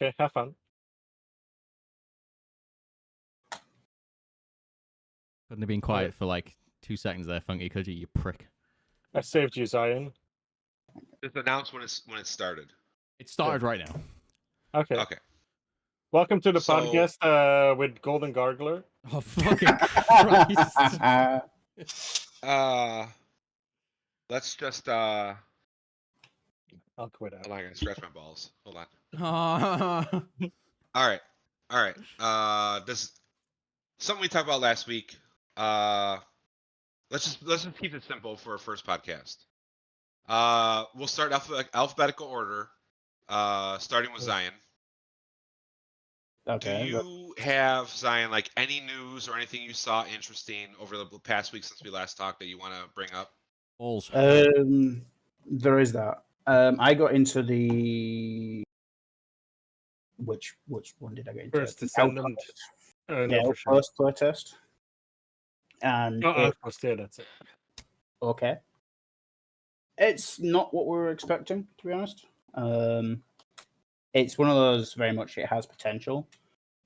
Okay, have fun. Couldn't have been quiet for like 2 seconds there, Funky, could you prick? I saved you, Zion. Just announce when it started. It started right now. Okay. Okay. Welcome to the So- podcast with Golden Gargler. Oh, fucking Christ. Let's just I'll quit out. I'm not gonna stretch my balls. Hold on. Oh. All right. This something we talked about last week. Let's just keep it simple for our first podcast. We'll start alphabetical order. Starting with Zion. Okay. Do you have, Zion, like any news or anything you saw interesting over the past week since we last talked that you want to bring up? Balls. There is that. I got into the which one did I get into? First Descendant. Yeah, No, for sure. first playtest. And Outpost, yeah, that's it. okay, it's not what we were expecting, to be honest. It's one of those very much it has potential.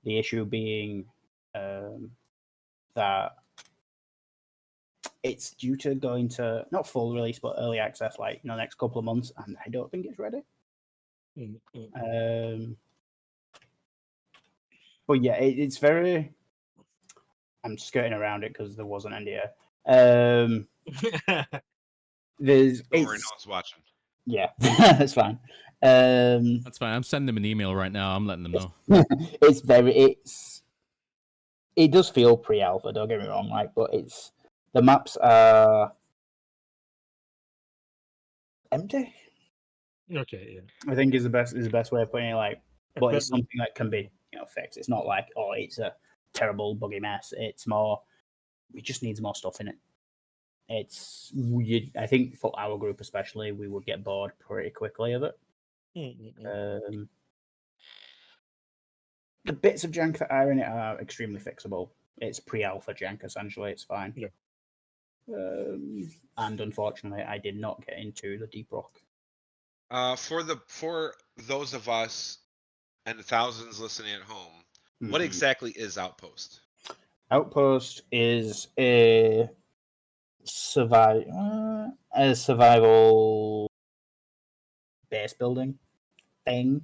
The issue being that it's due to go into not full release but early access like in the next couple of months, and I don't think it's ready. But yeah, it's very. I'm skirting around it because there was an NDA. There's Don't worry, no one's watching. Yeah, that's fine. That's fine. I'm sending them an email right now. I'm letting them know. It does feel pre-alpha. Don't get me wrong, like, but the maps are empty. Okay, yeah. I think is the best way of putting it. Like, but it's something that can be fixed. It's not like it's a terrible buggy mess. It's more it just needs more stuff in it. It's weird. I think for our group especially, we would get bored pretty quickly of it. The bits of jank that are in it are extremely fixable. It's pre-alpha jank essentially. It's fine. Yeah. And unfortunately, I did not get into the deep rock. For those of us and the thousands listening at home, what exactly is Outpost? Outpost is a survival base building thing.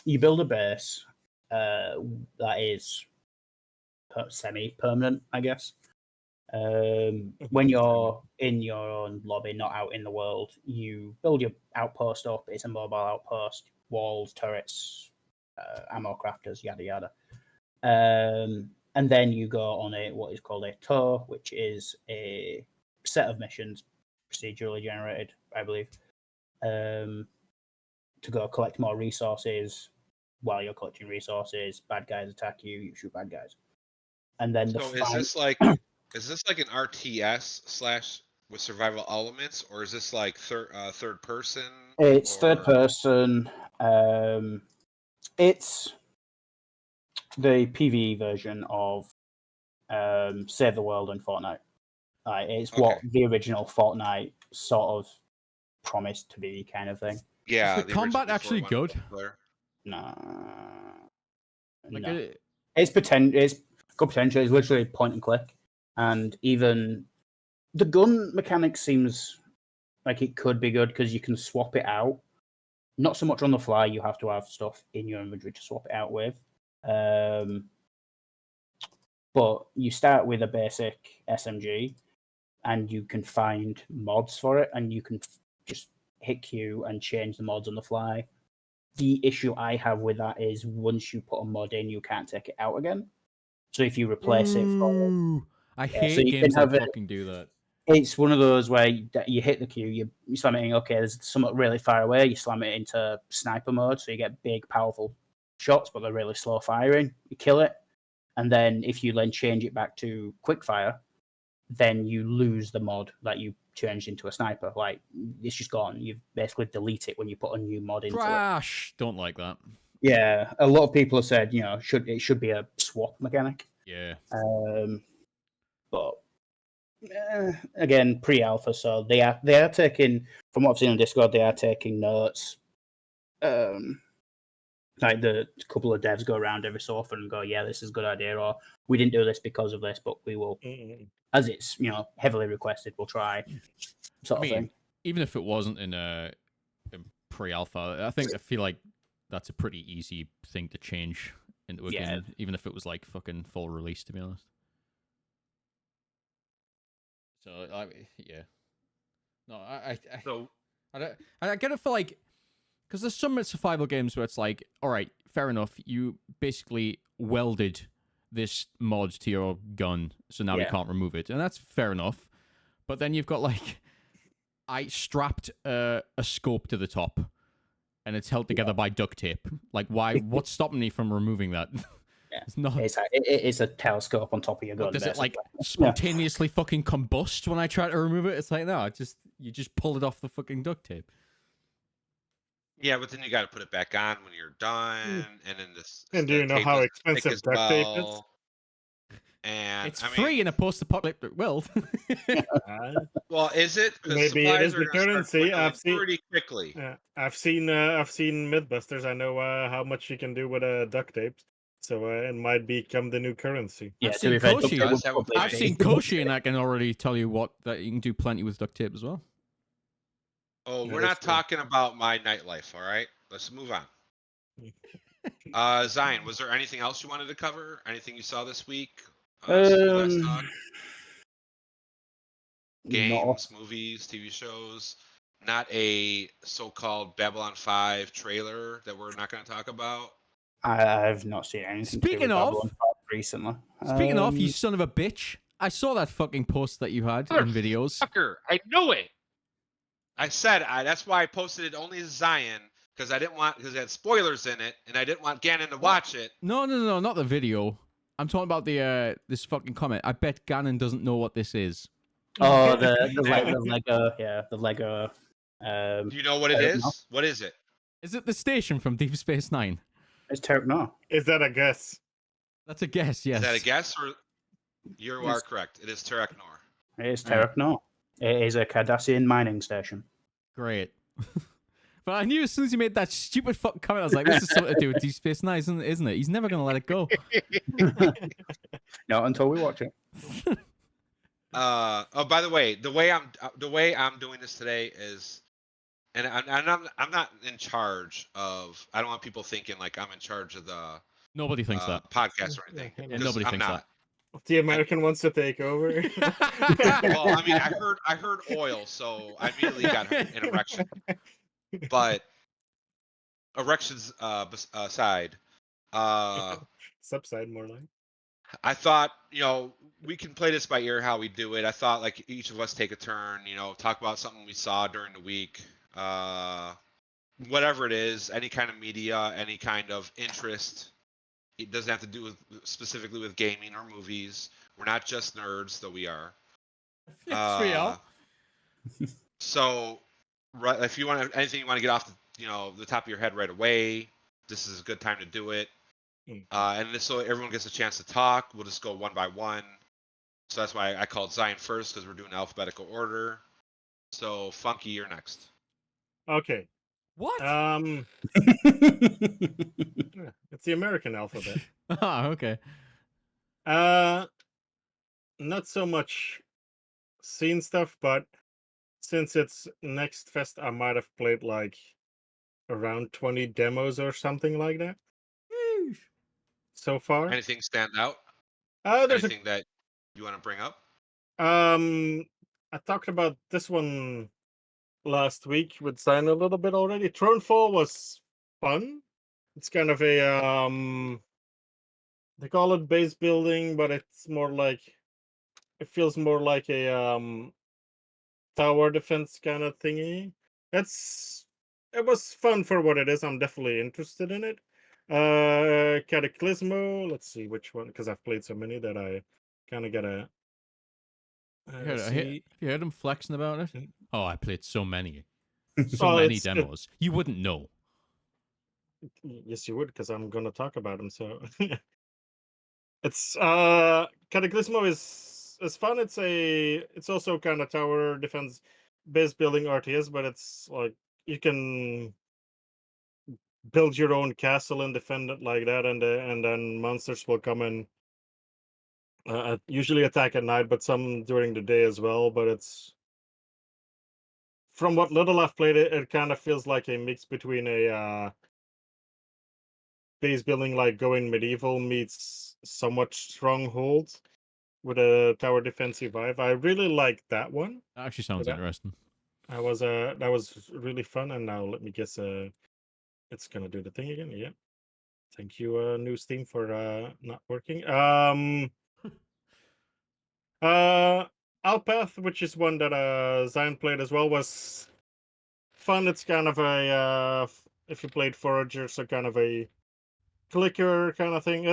You build a base that is semi-permanent, I guess. When you're in your own lobby, not out in the world, you build your outpost up. It's a mobile outpost, walls, turrets, ammo crafters, yada yada. And then you go on what is called a tour, which is a set of missions, procedurally generated, I believe, to go collect more resources. While you're collecting resources, bad guys attack you. You shoot bad guys, and then is this like an RTS / with survival elements, or is this like third person? It's third person. It's the PvE version of Save the World and Fortnite. It's what the original Fortnite sort of promised to be, kind of thing. Yeah. Is the combat actually good? No. Like It's good potential. It's literally point and click, and even the gun mechanic seems like it could be good because you can swap it out. Not so much on the fly. You have to have stuff in your inventory to swap it out with. But you start with a basic SMG, and you can find mods for it, and you can just hit Q and change the mods on the fly. The issue I have with that is once you put a mod in, you can't take it out again. So if you replace it for... I hate games that fucking do that. It's one of those where you hit the Q, you slam it in, okay, there's something really far away, you slam it into sniper mode, so you get big, powerful shots, but they're really slow firing. You kill it, and then if you then change it back to quickfire, then you lose the mod that you changed into a sniper. Like, it's just gone. You basically delete it when you put a new mod into it. Don't like that. Yeah, a lot of people have said, it should be a swap mechanic. Yeah. But again, pre-alpha, so they are taking, from what I've seen on Discord, they are taking notes. Like the couple of devs go around every so often and go, "Yeah, this is a good idea," or "We didn't do this because of this, but we will." As it's heavily requested, we'll try. Sort of thing. Even if it wasn't in pre-alpha, I feel like that's a pretty easy thing to change into a game, even if it was like fucking full release, to be honest. So no, I get it for like, because there's some survival games where it's like, all right, fair enough, you basically welded this mod to your gun, so now you can't remove it, and that's fair enough. But then you've got like, I strapped a scope to the top, and it's held together by duct tape. Like, why? What's stopping me from removing that? It's not. It's a telescope on top of your gun. Does it like spontaneously fucking combust when I try to remove it? It's like, no, you just pull it off the fucking duct tape. Yeah, but then you got to put it back on when you're done, and then this. And do you know how expensive duct tape is? And it's free in a post-apocalyptic world. Well, is it? Maybe it is the currency. I've seen pretty quickly. I've seen Mythbusters. I know how much you can do with duct tape, so it might become the new currency. Yeah, I've seen Koshi, and I can already tell you that you can do plenty with duct tape as well. Oh, we're not talking about my nightlife. All right, let's move on. Zion, was there anything else you wanted to cover? Anything you saw this week? Games, movies, TV shows. Not a so-called Babylon 5 trailer that we're not going to talk about. I've not seen anything. Speaking of, recently. Speaking of, you son of a bitch! I saw that fucking post that you had in videos. Fucker, I know it. I said that's why I posted it only as Zion, because it had spoilers in it, and I didn't want Gannon to watch it. No, not the video. I'm talking about the this fucking comment. I bet Gannon doesn't know what this is. Oh, the Lego. Do you know what it is? What is it? Is it the station from Deep Space Nine? It's Terek Nor. Is that a guess? That's a guess, yes. Is that a guess, or you are correct? It is Terek Nor. It is Terek Nor. It is a Cardassian mining station. Great. But I knew as soon as you made that stupid fucking comment, I was like, this is something to do with Deep Space Nine, isn't it? He's never going to let it go. Not until we watch it. Oh, by the way, the way I'm doing this today is, and I'm not in charge of. I don't want people thinking like I'm in charge of the. Nobody thinks that podcast or anything. Yeah, nobody thinks that. The American wants to take over. Well, I mean, I heard oil, so I immediately got an erection. But erections aside, subside more like. I thought, we can play this by ear how we do it. I thought like each of us take a turn, talk about something we saw during the week, whatever it is, any kind of media, any kind of interest. It doesn't have to do specifically with gaming or movies. We're not just nerds, though we are. Yes, we are. So, if you want anything you want to get off the top of your head right away, this is a good time to do it. And this so everyone gets a chance to talk. We'll just go one by one. So that's why I called Zion first, because we're doing alphabetical order. So Funky, you're next. Okay. What? It's the American alphabet. Okay. Not so much scene stuff, but since it's next fest, I might have played like around 20 demos or something like that. So far. Anything stand out? There's anything that you want to bring up? I talked about this one last week with Zion a little bit already. Thronefall was fun. It's kind of a they call it base building, but it's more like it feels more like a tower defense kind of thingy. It was fun for what it is. I'm definitely interested in it. Cataclysmo. Let's see which one, because I've played so many that I kind of gotta. Have you heard him flexing about it? Oh, I played so many, many demos. You wouldn't know. Yes, you would, because I'm gonna talk about them. So it's Cataclysmo is fun. It's also kind of tower defense base building RTS, but it's like you can build your own castle and defend it like that, and then monsters will come and usually attack at night, but some during the day as well. But it's from what little I've played, it kind of feels like a mix between a base building like going medieval meets somewhat stronghold with a tower defensive vibe. I really like that one. That actually sounds that, interesting. that was really fun. And now let me guess, it's gonna do the thing again. Yeah. Thank you, new Steam, for not working. Alpath, which is one that Zion played as well, was fun. It's kind of a if you played Forager, so kind of a clicker kind of thing.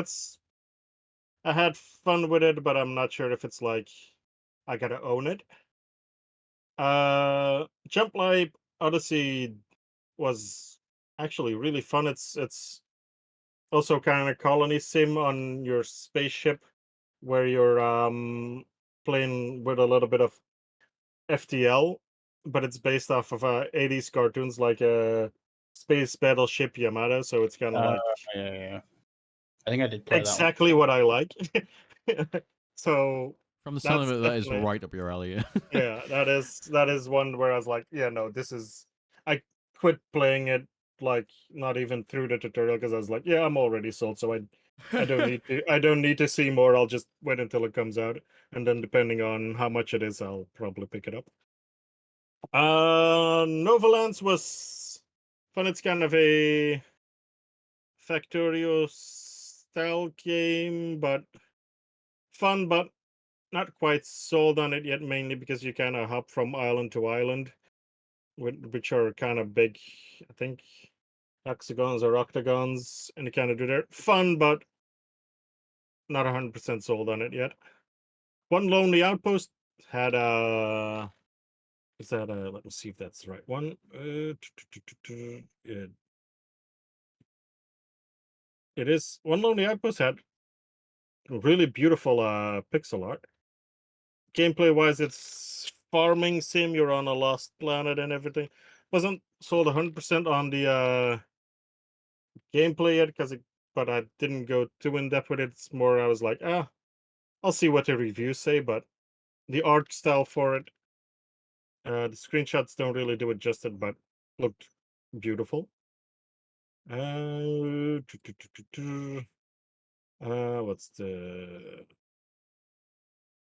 I had fun with it, but I'm not sure if it's like I gotta own it. Jump Life Odyssey was actually really fun. It's also kind of colony sim on your spaceship, where you're playing with a little bit of FTL, but it's based off of 80s cartoons like Space Battleship Yamato, so it's kind of like Yeah. I think I did play exactly what I like. So From the sound of that's it, that is definitely, right up your alley. yeah, that is one where I was like, yeah, no, this is. I quit playing it like not even through the tutorial because I was like, yeah, I'm already sold, so I don't need to see more. I'll just wait until it comes out, and then depending on how much it is, I'll probably pick it up. Novalance was fun. It's kind of a Factorio style game, but fun, but not quite sold on it yet, mainly because you kind of hop from island to island, which are kind of big, I think, hexagons or octagons, and you kind of do that. Fun, but not 100% sold on it yet. One Lonely Outpost had is that let me see if that's the right one. It is. One Lonely Outpost had really beautiful pixel art. Gameplay wise, it's farming sim. You're on a lost planet and everything. Wasn't sold 100% on the gameplay yet but I didn't go too in depth with it. It's more I was like, I'll see what the reviews say. But the art style for it, the screenshots don't really do it justice, but looked beautiful. What's the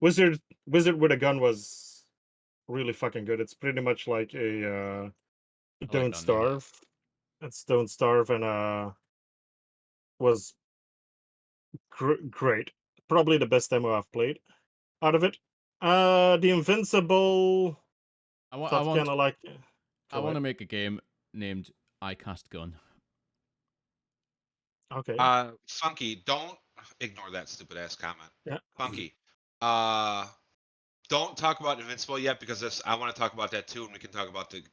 Wizard with a Gun was really fucking good. It's pretty much like a I like Don't that name. Starve. It's Don't Starve, and was great. Probably the best demo I've played out of it. The Invincible I felt kind want of like. I Go want to ahead. make a game named I Cast Gun. Okay. Funky, don't ignore that stupid ass comment. Yeah. Funky, don't talk about Invincible yet because I want to talk about that too, and we can talk about it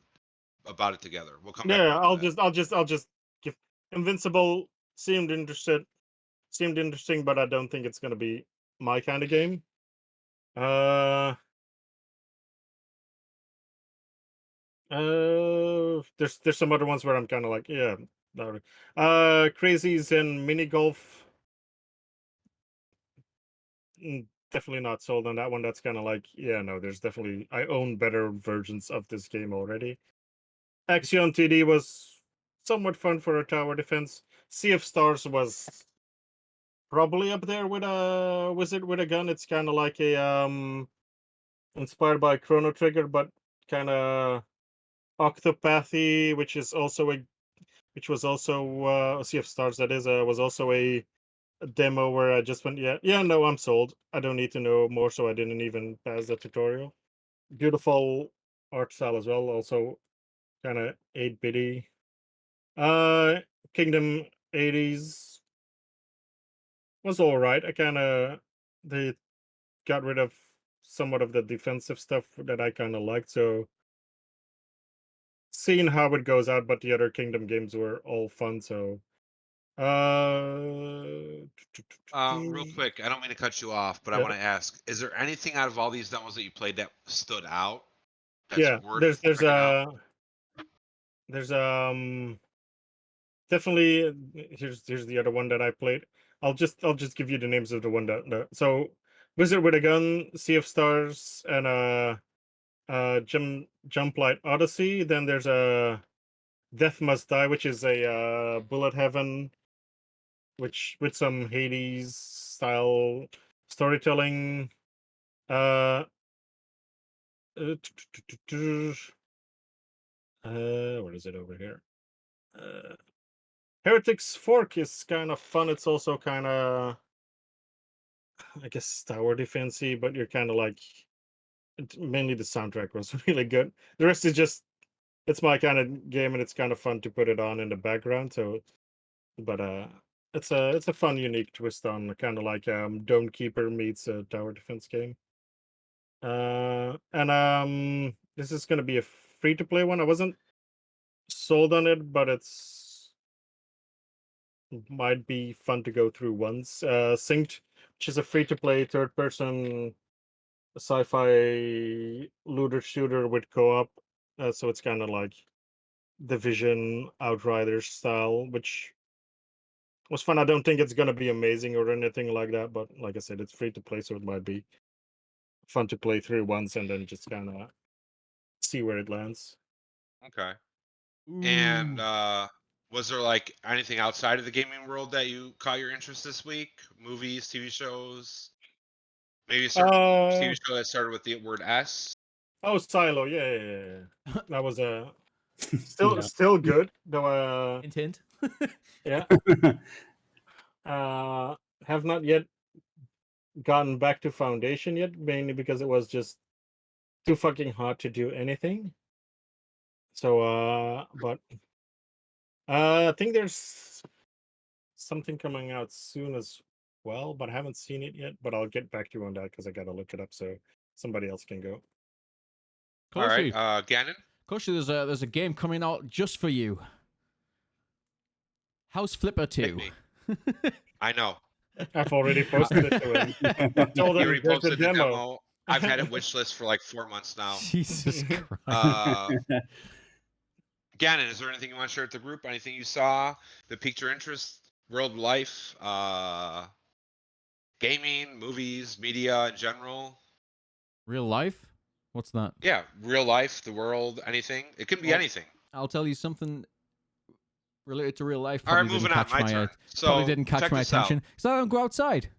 together. We'll come back Yeah. around to that. I'll just give Invincible seemed interesting, but I don't think it's gonna be my kind of game. Uh. There's some other ones where I'm kind of like, yeah, not Crazies and Mini Golf. Definitely not sold on that one. That's kind of like, yeah, no, there's definitely I own better versions of this game already. Axion TD was somewhat fun for a tower defense. Sea of Stars was probably up there with a Wizard with a Gun. It's kind of like a inspired by Chrono Trigger, but kind of Octopathy, which was also Sea of Stars. That is, was also a demo where I just went, yeah, no, I'm sold. I don't need to know more, so I didn't even pass the tutorial. Beautiful art style as well, also kind of 8-bitty. Uh, Kingdom 80s was all right. They got rid of somewhat of the defensive stuff that I kind of liked, so seeing how it goes out. But the other Kingdom games were all fun, so Real quick, I don't mean to cut you off, but I yeah, want to ask: is there anything out of all these demos that you played that stood out? That's yeah. worth checking out. There's definitely. Here's the other one that I played. I'll just give you the names of the one that so Wizard with a Gun, Sea of Stars, and Jump Light Odyssey. Then there's a Death Must Die, which is a Bullet Heaven, which with some Hades style storytelling. Uh, what is it over here? Heretics Fork is kind of fun. It's also kind of, I guess, tower defensey, but you're kind of like, mainly the soundtrack was really good. The rest is just, it's my kind of game, and it's kind of fun to put it on in the background. So, but it's a fun, unique twist on kind of like Dome Keeper meets a tower defense game. And this is gonna be a free to play one. I wasn't sold on it, but it's might be fun to go through once. Synced, which is a free to play third person sci-fi looter shooter with co-op. So it's kind of like Division Outriders style, which was fun. I don't think it's gonna be amazing or anything like that, but like I said, it's free to play, so it might be fun to play through once and then just kind of see where it lands. Okay. And Ooh. was there like anything outside of the gaming world that you caught your interest this week? Movies, TV shows? Maybe a certain TV show that started with the word S? Oh, Silo, yeah. That was Yeah. still good though. Hint, hint. Yeah. Have not yet gotten back to Foundation yet, mainly because it was just too fucking hard to do anything. So but I think there's something coming out soon as well, but I haven't seen it yet. But I'll get back to you on that because I gotta look it up so somebody else can go. All right, Koshi, Gannon? Koshi, there's a game coming out just for you. House Flipper Hit 2. me. I know. I've already posted it to him. Told You him already there's a posted the demo. demo. I've had it wishlist for like 4 months now. Jesus Christ. Gannon, is there anything you want to share with the group? Anything you saw that piqued your interest? World life, gaming, movies, media in general? Real life? What's that? Yeah, real life, the world, anything. It could be anything. I'll tell you something related to real life. All right, Probably didn't moving on. catch My my turn. probably So didn't catch check my this out. attention because I don't go outside.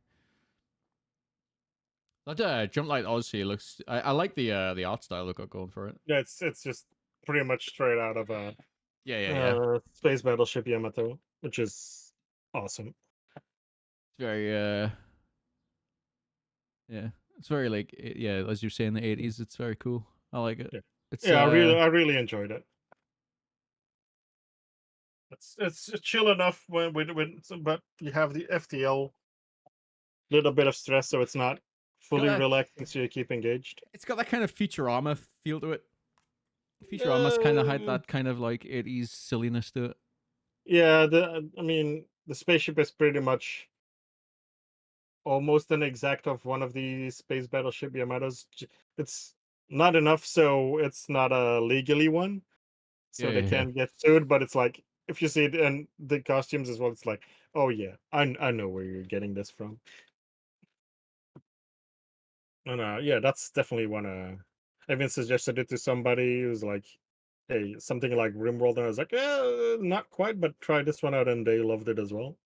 That Jump Light Odyssey looks. I like the art style they've got going for it. Yeah, it's just pretty much straight out of a Space Battleship Yamato, which is awesome. It's very yeah, it's very like as you say in the 80s. It's very cool. I like it. Yeah. It's I really enjoyed it. It's chill enough but you have the FTL little bit of stress, so it's not fully relaxing, so you keep engaged. It's got that kind of Futurama feel to it. Futurama's kind of had that kind of like 80s silliness to it. Yeah, I mean, the spaceship is pretty much almost an exact of one of the Space Battleship Yamatos. It's not enough, so it's not a legally one, so they can't get sued. But it's like, if you see it and the costumes as well, it's like, oh yeah, I know where you're getting this from. And yeah, that's definitely one. I even suggested it to somebody who's like, hey, something like RimWorld, and I was like, not quite, but try this one out, and they loved it as well.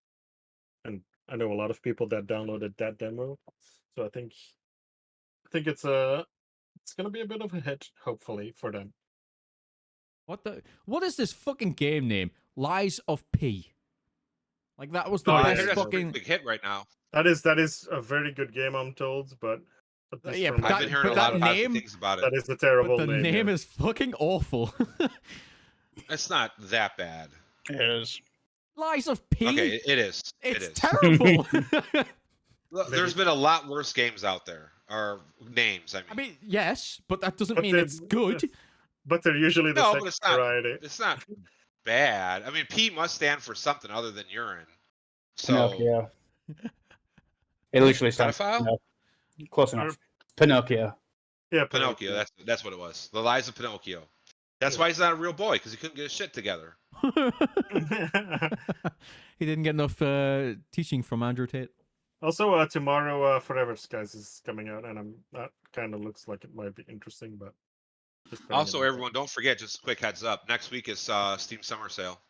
And I know a lot of people that downloaded that demo, so I think it's gonna be a bit of a hit, hopefully, for them. What is this fucking game name? Lies of P. Like that was the I best heard that's a fucking big hit right now. That is a very good game, I'm told, but I've been hearing a lot of positive things about it. That is a terrible but the name. is fucking awful. It's not that bad. It is. Lies of P. Okay, it is. It's it is. terrible. There's been a lot worse games out there, or names. I mean, yes, but that doesn't mean it's good. But they're usually the but second variety. It's not bad. I mean, P must stand for something other than urine. So Pinocchio. It literally stands for pedophile? Close enough. Pinocchio. Yeah, Pinocchio. That's what it was. The Lies of Pinocchio. That's why he's not a real boy, because he couldn't get his shit together. He didn't get enough teaching from Andrew Tate. Also, tomorrow, Forever Skies is coming out, and that kind of looks like it might be interesting. But just putting it Also, out there. everyone, don't forget, just a quick heads up. Next week is Steam Summer Sale.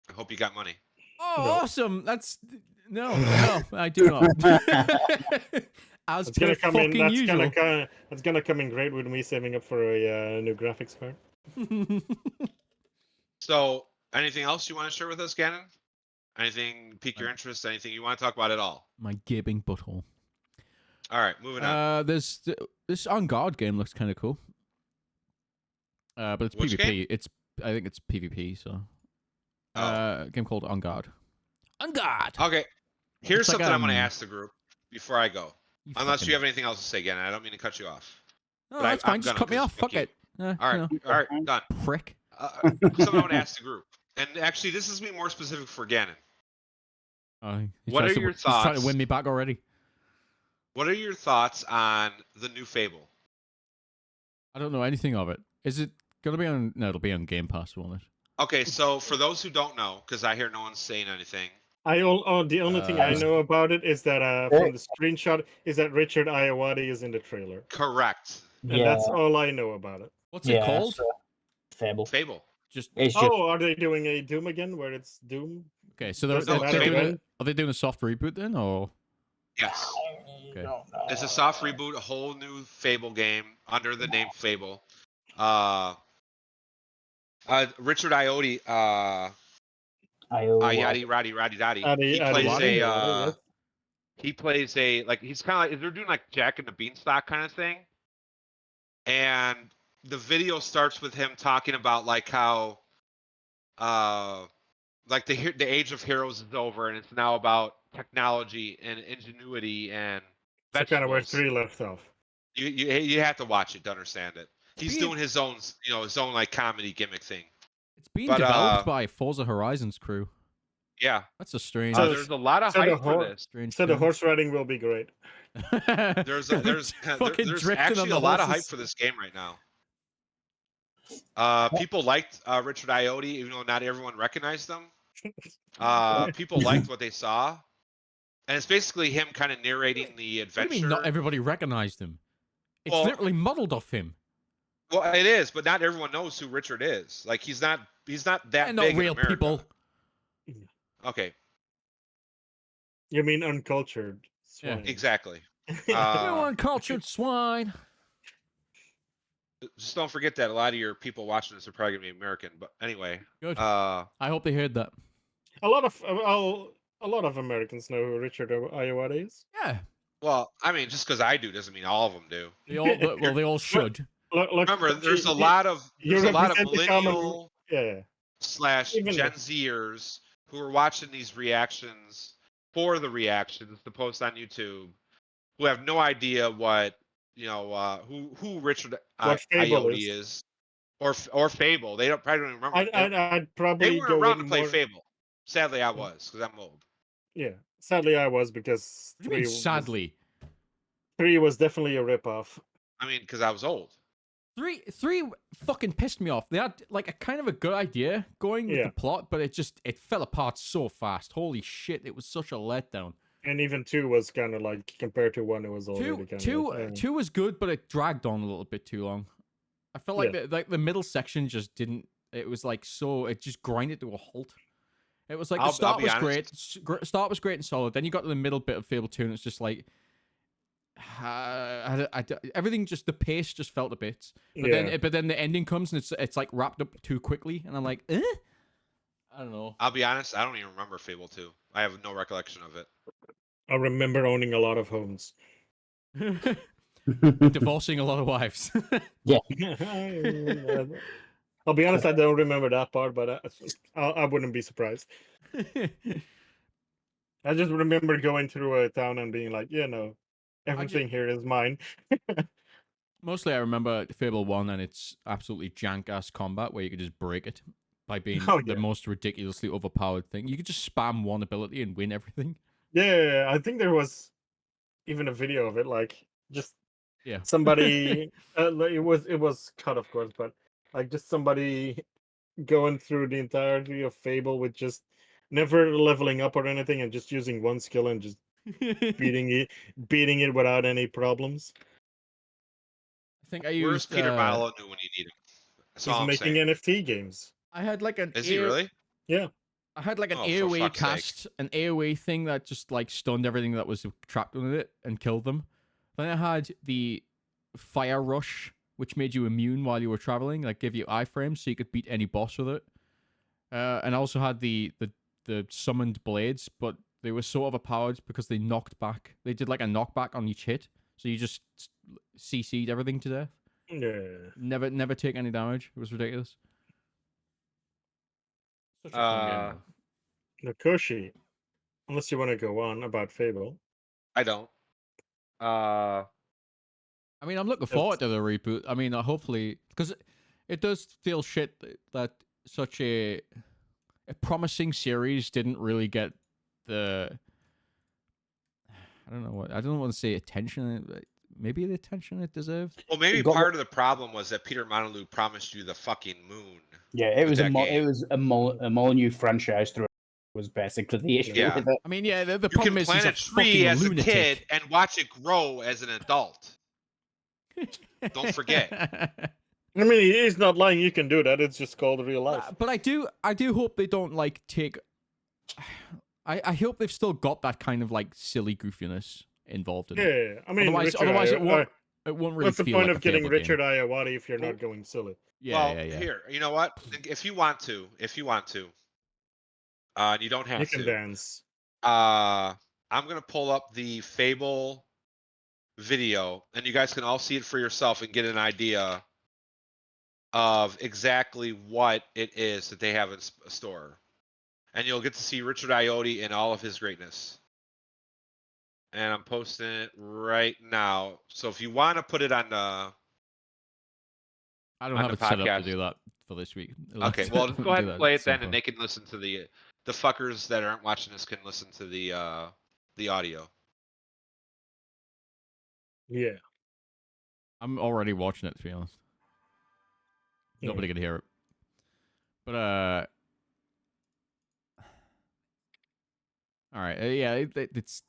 I hope you got money. Oh, No. awesome! That's no, I do not. As It's per gonna come in. fucking usual. That's gonna come in great with me saving up for a new graphics card. So, anything else you want to share with us, Gannon? Anything pique your interest? Anything you want to talk about at all? My gaping butthole. All right, moving on. There's this On Guard game looks kind of cool. But it's Which PvP. game? I think it's PvP. So, Oh. a game called On Guard. On Guard. Okay, here's It's like, something I'm going to ask the group before I go. Unless fucking- you have anything else to say, Gannon. I don't mean to cut you off. No, but that's I'm fine. Just gonna, cut me 'cause off. Fuck you. it. All right, all right, done. Prick. Something I want to ask the group. And actually, this is me more specific for Gannon. What are your He's trying thoughts? to win me back already. What are your thoughts on the new Fable? I don't know anything of it. Is it gonna be on? No, it'll be on Game Pass, won't it? Okay, so for those who don't know, because I hear no one's saying anything. The only thing I know about it is that from the screenshot is that Richard Iowati is in the trailer, Correct. and that's all I know about it. What's it called? Fable. Fable. Just It's just Oh, are they doing a Doom again, where it's Doom? okay. So Does they're it matter doing when? are they doing a soft reboot then, or Yes. Okay. It's a soft reboot, a whole new Fable game under the name Fable. Richard Ioti, Ayati Roddy Dotty. He plays Iowati, a yes. he plays a like he's kind of like they're doing like Jack and the Beanstalk kind of thing. And the video starts with him talking about like how like the age of heroes is over and it's now about technology and ingenuity and So kind of where vegetables. 3 left off. You have to watch it to understand it. He's being- doing his own his own like comedy gimmick thing. it's being But, developed by Forza Horizons crew? Yeah. That's a strange. So There's a lot of so the hype for whole- this. strange. So the thing. horse riding will be great. There's Fucking there's drifting actually on the a lot of hype horses. for this game right now. People liked Richard Ioti, even though not everyone recognized them. People liked what they saw, and it's basically him kind of narrating the What do adventure. you mean not everybody recognized him? It's Well- literally modeled off him. Well, it is, but not everyone knows who Richard is. Like he's not that They're big not in real America. people. Okay, You mean uncultured? Yeah. swine. exactly. You Uh, uncultured swine. just don't forget that a lot of your people watching this are probably gonna be American. But anyway, Good. I hope they heard that. a lot of Americans know who Richard Iowati is. Yeah. well, I mean, just because I do doesn't mean all of them do. They all well, they all should. Look, Remember, there's a you- lot of you represent the common- millennial Yeah. / Even Gen the- Zers who are watching these reactions for the reactions to post on YouTube, who have no idea what who Richard What Fable Ioti is, or Fable. They probably don't even remember. I'd They probably weren't go around in to play more. Fable. Sadly, I was because I'm old. Yeah, sadly I was, because What do you mean, sadly? 3 was definitely a ripoff. I mean, because I was old. Three fucking pissed me off. They had like a kind of a good idea going with Yeah. the plot, but it fell apart so fast. Holy shit! It was such a letdown. And even 2 was kind of like, compared to 1, it was already kind of Two was good, but it dragged on a little bit too long. I felt like Yeah. the middle section just didn't. It was like so. It just grinded to a halt. It was like the I'll start be was honest. great. Start was great and solid. Then you got to the middle bit of Fable 2, and it's just like everything. Just the pace just felt a bit. But then the ending comes and it's like wrapped up too quickly, and I'm like, I don't know. I'll be honest. I don't even remember Fable 2. I have no recollection of it. I remember owning a lot of homes. Divorcing a lot of wives. I'll be honest, I don't remember that part, but I wouldn't be surprised. I just remember going through a town and being like, everything here is mine. Mostly, I remember Fable 1 and its absolutely jank-ass combat where you could just break it by being Oh, the yeah. most ridiculously overpowered thing. You could just spam one ability and win everything. Yeah, I think there was even a video of it, like just Yeah. somebody. It was cut, of course, but Like just somebody going through the entirety of Fable with just never leveling up or anything and just using one skill and just beating it without any problems. I think I Where's used. Peter Molyneux when you need him? That's He's all I'm making saying. NFT games. I had like an Is he really? Yeah. I had like an Oh, for AoE fuck's sake. cast, an AoE thing that just like stunned everything that was trapped in it and killed them. Then I had the fire rush, which made you immune while you were traveling, like give you iframes so you could beat any boss with it. And I also had the summoned blades, but they were so overpowered because they knocked back. They did like a knockback on each hit, so you just CC'd everything to death. Yeah. Never take any damage. It was ridiculous. Such a fun game, though. Nakoshi, unless you want to go on about Fable. I don't. I mean, I'm looking forward to the reboot. I mean, hopefully, because it does feel shit that such a promising series didn't really get the. I don't want to say attention. Maybe the attention it deserved. Well, maybe got part of the problem was that Peter Molyneux promised you the fucking moon. Yeah, it was that game. it was a Molyneux franchise through. Was basically the issue Yeah. with it. I mean, yeah, the You problem can is he's plant a a tree fucking as lunatic. a kid and watch it grow as an adult. Don't forget. I mean, he's not lying. You can do that. It's just called real life. But I do hope they don't like take. I hope they've still got that kind of like silly goofiness involved in it. Yeah, I mean, Otherwise it won't really what's the feel point like of a getting Fable Richard game. Iowati if you're not going silly? Yeah, Here, you know what? If you want to, you don't have You can to. dance. I'm gonna pull up the Fable video, and you guys can all see it for yourself and get an idea of exactly what it is that they have in store, and you'll get to see Richard Ioti in all of his greatness. And I'm posting it right now. So if you want to put it on the I don't on have the it set up podcast. to do that for this week. Okay, well, go ahead and play it then, and they can listen to the fuckers that aren't watching this can listen to the audio. Yeah. I'm already watching it, to be honest. Nobody can hear it. But all right, yeah, it's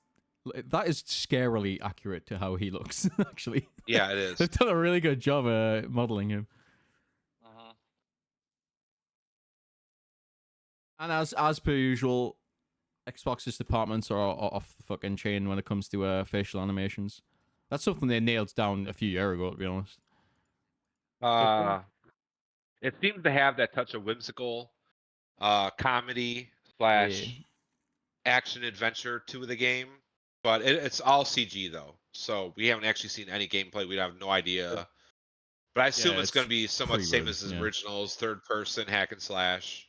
that is scarily accurate to how he looks. Actually, Yeah, it is. they've done a really good job modeling him. And as per usual, Xbox's departments are off the fucking chain when it comes to facial animations. That's something they nailed down a few years ago, to be honest. It seems to have that touch of whimsical comedy / action adventure to the game, but it's all CG though, so we haven't actually seen any gameplay. We have no idea, but I assume it's going to be somewhat same as the originals, third person hack and slash.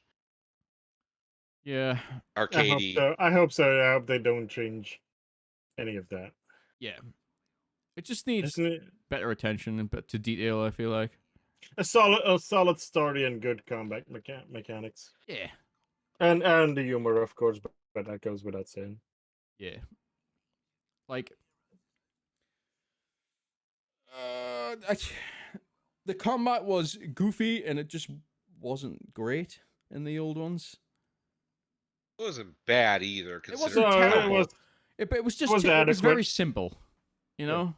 Yeah, arcadey. I hope so. I hope they don't change any of that. Yeah, it just needs better attention and to detail. I feel like a solid story and good combat mechanics. Yeah, and the humor, of course, but that goes without saying. Yeah, like the combat was goofy and it just wasn't great in the old ones. It wasn't bad either. It wasn't terrible. It was just it was very simple, you know. Yeah.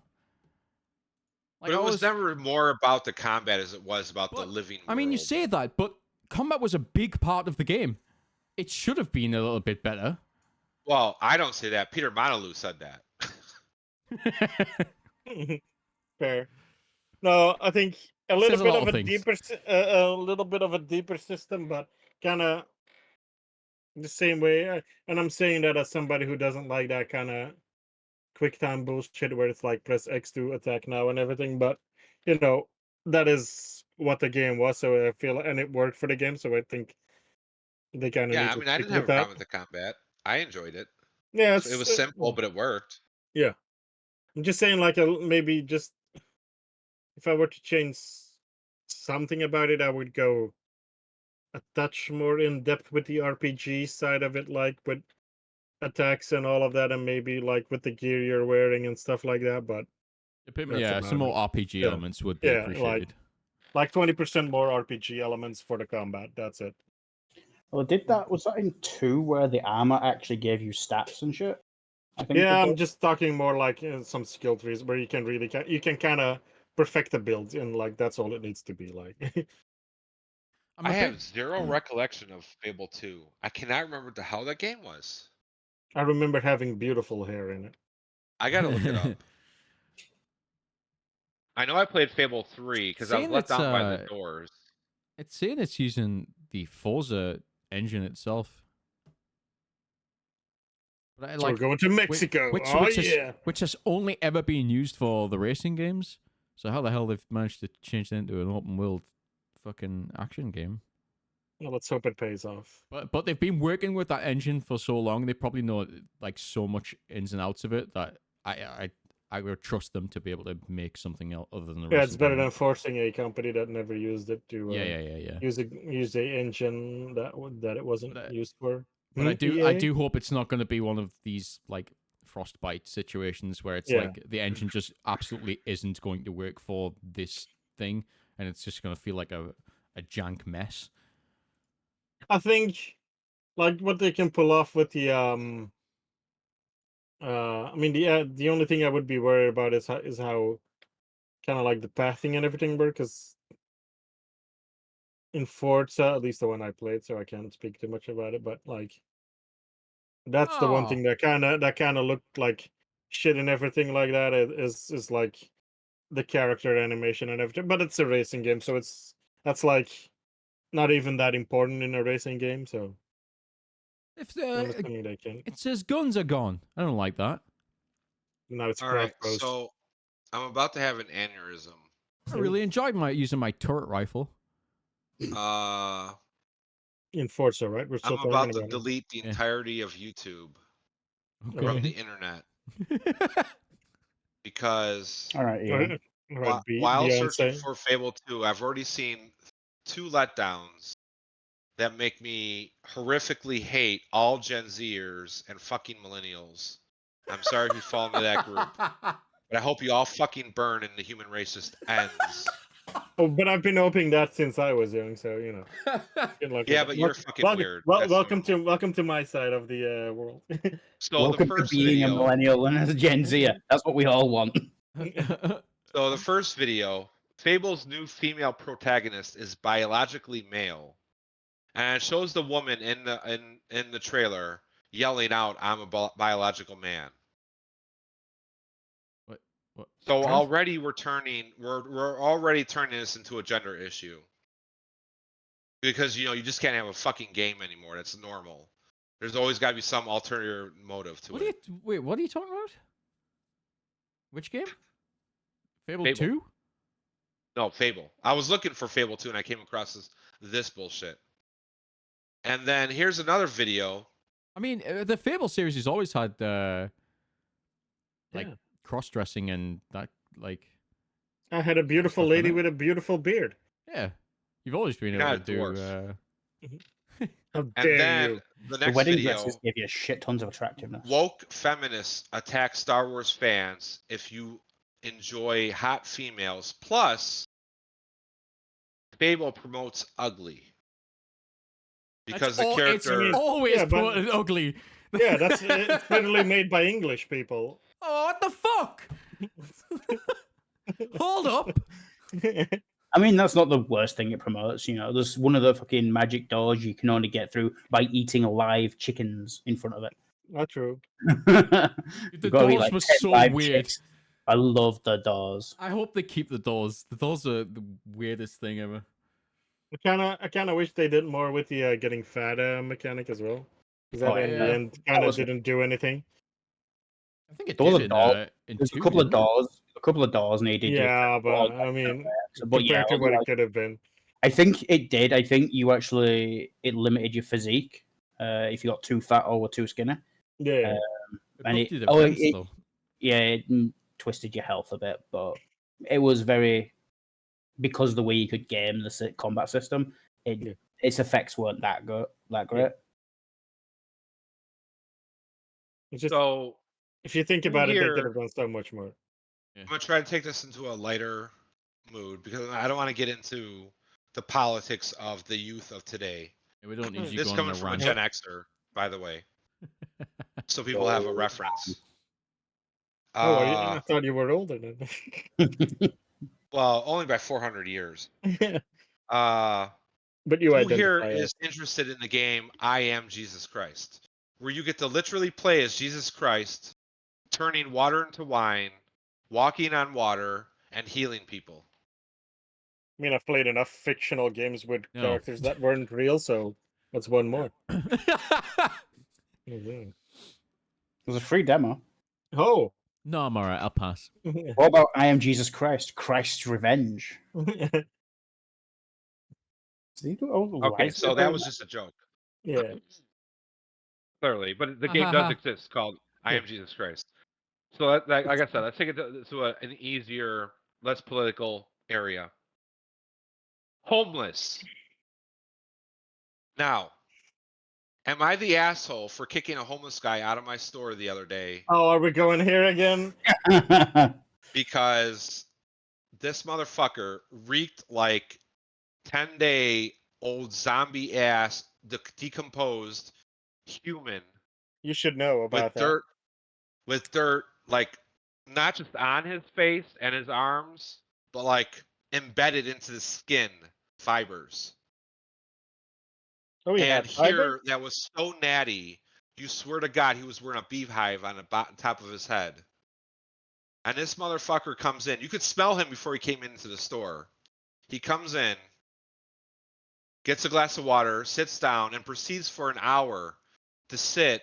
Like but it was never more about the combat as it was about the living world. I mean, you say that, but combat was a big part of the game. It should have been a little bit better. Well, I don't say that. Peter Molyneux said that. Fair. No, I think a little bit of a deeper, a little bit of a deeper system, but kind of the same way. And I'm saying that as somebody who doesn't like that kind of quick time bullshit where it's like press X to attack now and everything. But you know, that is what the game was. So I feel, and it worked for the game. So I think they kind of I mean, I didn't have a problem with the combat. I enjoyed it. Yeah, it was simple, but it worked. Yeah, I'm just saying, like, maybe just if I were to change something about it, I would go a touch more in depth with the RPG side of it, like with attacks and all of that, and maybe like with the gear you're wearing and stuff like that. But yeah, some more RPG elements would be appreciated. Like 20% more RPG elements for the combat. That's it. Well, was that in 2 where the armor actually gave you stats and shit? I think. Yeah, it I'm did. just talking more like some skill trees where you can really you can kind of perfect the build, and like that's all it needs to be like. I'm I a have bit. zero recollection of Fable 2. I cannot remember what the hell that game was. I remember having beautiful hair in it. I gotta look it up. I know I played Fable 3 because I was Saying let it's down by the doors. it's saying it's using the Forza engine itself. But I So we're like going to Mexico. Oh yeah. which has only ever been used for the racing games. So how the hell they've managed to change it into an open world fucking action game? Well, let's hope it pays off. But they've been working with that engine for so long. They probably know like so much ins and outs of it that I would trust them to be able to make something else other than the Yeah, racing it's better game. than forcing a company that never used it to Yeah. use the engine that it wasn't But used for. But I EA? do hope it's not going to be one of these like frostbite situations where it's Yeah. like the engine just absolutely isn't going to work for this thing, and it's just going to feel like a jank mess. I think like what they can pull off with the I mean the only thing I would be worried about is how kind of like the pathing and everything work, because in Forza, at least the one I played, so I can't speak too much about it, but like that's the one Oh, thing that kind of looked like shit and everything like that is like the character animation and everything, but it's a racing game, so that's like not even that important in a racing game, so if I'm assuming they can. it says guns are gone, I don't like that. Now it's All right, crossbows. so I'm about to have an aneurysm. I really enjoyed using my turret rifle. Uh, In Forza, right? We're I'm still talking about to about it. delete the Yeah. entirety of YouTube from the Okay. internet because All right, Ian. Right, while searching Beyonce. for Fable 2, I've already seen 2 letdowns that make me horrifically hate all Gen Zers and fucking millennials. I'm sorry if you fall into that group, but I hope you all fucking burn and the human race just ends. Oh, but I've been hoping that since I was young, so you know. Good luck with Yeah, that. but you're fucking weird. That's Welcome to my side of the world. So the Welcome to first being a video. millennial and a Gen Z. That's what we all want. So the first video, Fable's new female protagonist is biologically male, and it shows the woman in the trailer yelling out, "I'm a biological man." what? So What? already we're already turning this into a gender issue because you just can't have a fucking game anymore. That's normal. There's always got to be some ulterior motive to What are it. you? Wait, what are you talking about? Which game? Fable Fable. 2? No, Fable. I was looking for Fable 2 and I came across this bullshit. And then here's another video. I mean, the Fable series has always had like Yeah. cross-dressing and that like I had a beautiful stuff in lady it. with a beautiful beard. Yeah. You've always been You're able not to a do dwarf. How And dare then you? the The next wedding video, dresses give you shit tons of attractiveness. woke feminists attack Star Wars fans if you enjoy hot females. Plus, Fable promotes ugly because the It's character. always Yeah, but promoted ugly. yeah, that's it's literally made by English people. Oh, what the fuck? Hold up. I mean, that's not the worst thing it promotes. There's one of the fucking magic doors you can only get through by eating live chickens in front of it. Not true. The You've got to eat doors like was 10 so live weird. chicks. I love the doors. I hope they keep the doors. The doors are the weirdest thing ever. I kind of wish they did more with the getting fat mechanic as well, because that Oh, in the yeah. end kind of was- didn't do anything. I think it Those did are doors. in There's 2, a couple of didn't it? doors. A couple of doors needed. Yeah, but I mean, compared to what it could have been. I think it did. I think it limited your physique if you got too fat or were too skinny. Yeah. It And buffed your defense, though. it twisted your health a bit, but it was because the way you could game the combat system, its effects weren't that great. It's just So if you think about it, they could have done so much more. I'm gonna try to take this into a lighter mood because I don't want to get into the politics of the youth of today. We don't need you This going on coming a from a rant. Gen Xer, by the way, so people have a Oh, reference. Oh, I thought you were older than. Well, only by 400 years. But Uh, you who here identify is interested in the game I Am Jesus Christ, where you get to literally play as Jesus Christ, turning water into wine, walking on water, and healing people? I mean, I've played enough fictional games with No. characters that weren't real, so what's one more? Mhm. It was a free demo. Oh. No, I'm alright. I'll pass. What about I Am Jesus Christ? Christ's Revenge. Okay, so that was just a joke, Yeah. clearly, but the Ha, game ha, does ha. exist called I Yeah. Am Jesus Christ. So like I said, let's take it to an easier, less political area. Homeless. Now, am I the asshole for kicking a homeless guy out of my store the other day Oh, are we going here again? because this motherfucker reeked like 10-day-old zombie ass decomposed human You should know about that. with dirt like not just on his face and his arms, but like embedded into the skin fibers. Oh, he And had fiber? here that was so natty, you swear to God he was wearing a beehive on the top of his head. And this motherfucker comes in. You could smell him before he came into the store. He comes in, gets a glass of water, sits down, and proceeds for an hour to sit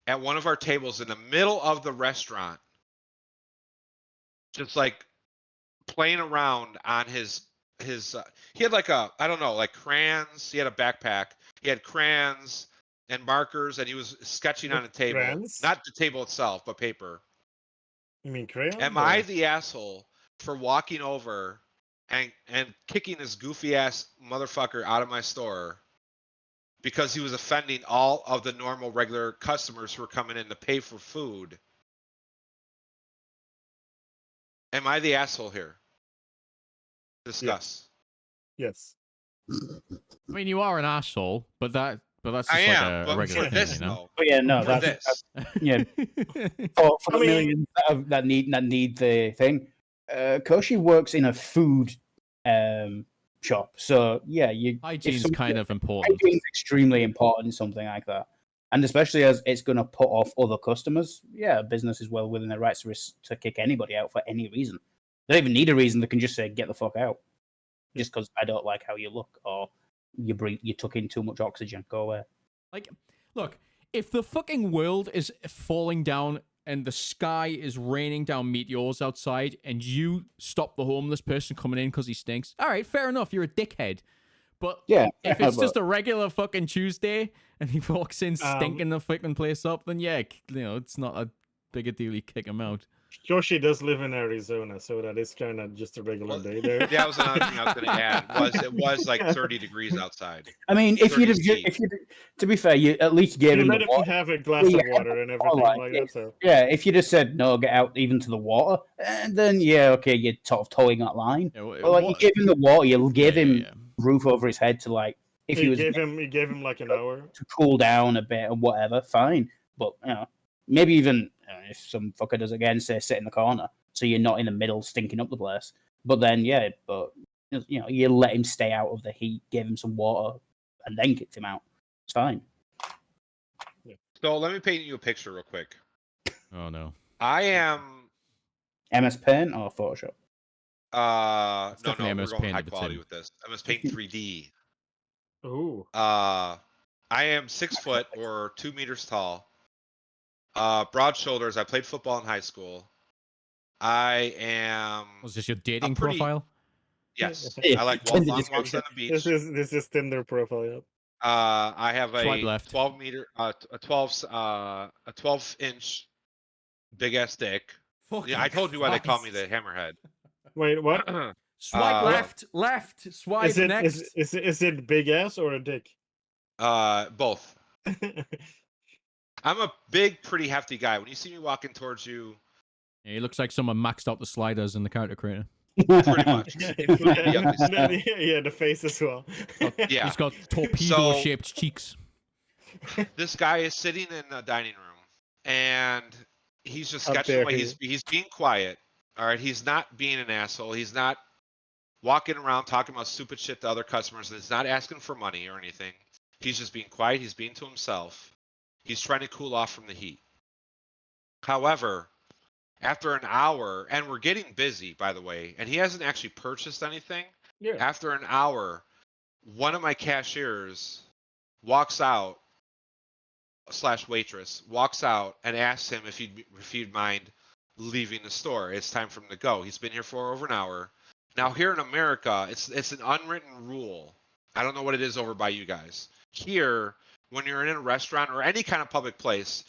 at one of our tables in the middle of the restaurant, just like playing around on his he had like a, I don't know, like crayons. He had a backpack. He had crayons and markers, and he was sketching on a table, Crayons? not the table itself, but paper. You mean crayons? Am I the asshole for walking over and kicking this goofy ass motherfucker out of my store because he was offending all of the normal regular customers who were coming in to pay for food? Am I the asshole here? Discuss. Yes. I mean, you are an asshole, but that's I just like am, a but regular for thing, this you know. though. But yeah, no, For that's this. yeah. For I the mean- millions that need the thing, Koshi works in a food shop, so yeah, Hygiene's kind of important. hygiene's extremely important in something like that, and especially as it's going to put off other customers. Yeah, business is well within their rights to kick anybody out for any reason. They don't even need a reason; they can just say "get the fuck out," just because I don't like how you look or you took in too much oxygen. Go away. Like, look, if the fucking world is falling down and the sky is raining down meteors outside and you stop the homeless person coming in because he stinks, all right, fair enough, you're a dickhead. But Yeah, if yeah, it's but- just a regular fucking Tuesday and he walks in stinking the fucking place up, then yeah, you know, it's not a big a deal you kick him out. Yoshi does live in Arizona, so that is kind of just a regular Well, day there. That was another thing I was going to add. It was like 30 degrees outside. I mean, if you'd 30 have, feet. if you, to be fair, you at least gave You him let the him water. have a glass Yeah, of water and everything like, like that. So Yeah, if you just said no, get out even to the water, then yeah, okay, you're sort of towing that line. Yeah, But like, you give him the water, you gave him yeah. roof over his head to like, if he he was gave him like an hour. to cool down a bit or whatever, fine. But you know, maybe even if some fucker does again, say sit in the corner, so you're not in the middle stinking up the place. But then yeah, but you know, you let him stay out of the heat, gave him some water, and then kicked him out. It's fine. So let me paint you a picture real quick. Oh no. I am MS Paint or Photoshop? It's no, definitely we're MS going Paint high if it's quality him. with this. MS Paint 3D. Ooh. I am 6 foot or 2 meters tall. Broad shoulders. I played football in high school. I am Was this your dating pretty- profile? yes. Yeah, I like it's in the long walks description. on the beach. This is Tinder profile. Yep. I have Swipe a left. 12-inch big ass dick. Yeah, I Fucking told you why they call me Christ. the hammerhead. Wait, what? Swipe Uh, left, swipe Is it next. is it big ass or a dick? Both. I'm a big, pretty hefty guy. When you see me walking towards you, Yeah, he looks like someone maxed out the sliders in the character creator. Pretty much. Including The ugly stuff. yeah, the face as well. Yeah. He's got torpedo-shaped cheeks. This guy is sitting in the dining room, and he's just Up sketching there, away. He's being quiet. All right. He's not being an asshole. He's not walking around talking about stupid shit to other customers. He's not asking for money or anything. He's just being quiet. He's being to himself. He's trying to cool off from the heat. However, after an hour, and we're getting busy, by the way, and he hasn't actually purchased anything. Yeah. After an hour, one of my cashiers walks out, / waitress walks out and asks him if he'd mind leaving the store. It's time for him to go. He's been here for over an hour. Now here in America, it's an unwritten rule. I don't know what it is over by you guys. Here, when you're in a restaurant or any kind of public place,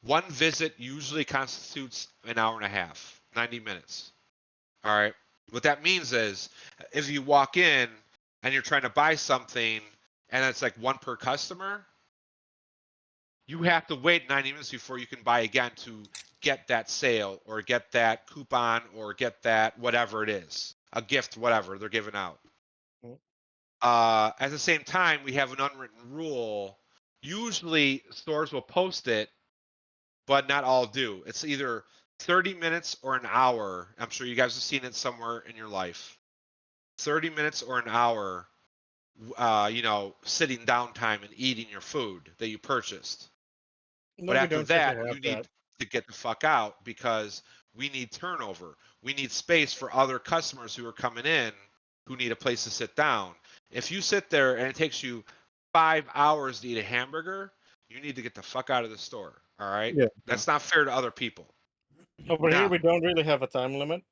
one visit usually constitutes an hour and a half, 90 minutes. All right. What that means is if you walk in and you're trying to buy something and it's like one per customer, you have to wait 90 minutes before you can buy again to get that sale or get that coupon or get that whatever it is, a gift, whatever they're giving out. At the same time, we have an unwritten rule. Usually stores will post it, but not all do. It's either 30 minutes or an hour. I'm sure you guys have seen it somewhere in your life. 30 minutes or an hour, sitting downtime and eating your food that you purchased. No, But we after don't that, really you have need that. to get the fuck out because we need turnover. We need space for other customers who are coming in who need a place to sit down. If you sit there and it takes you 5 hours to eat a hamburger, you need to get the fuck out of the store. All right? Yeah. That's not fair to other people. Over here, Now, we don't really have a time limit,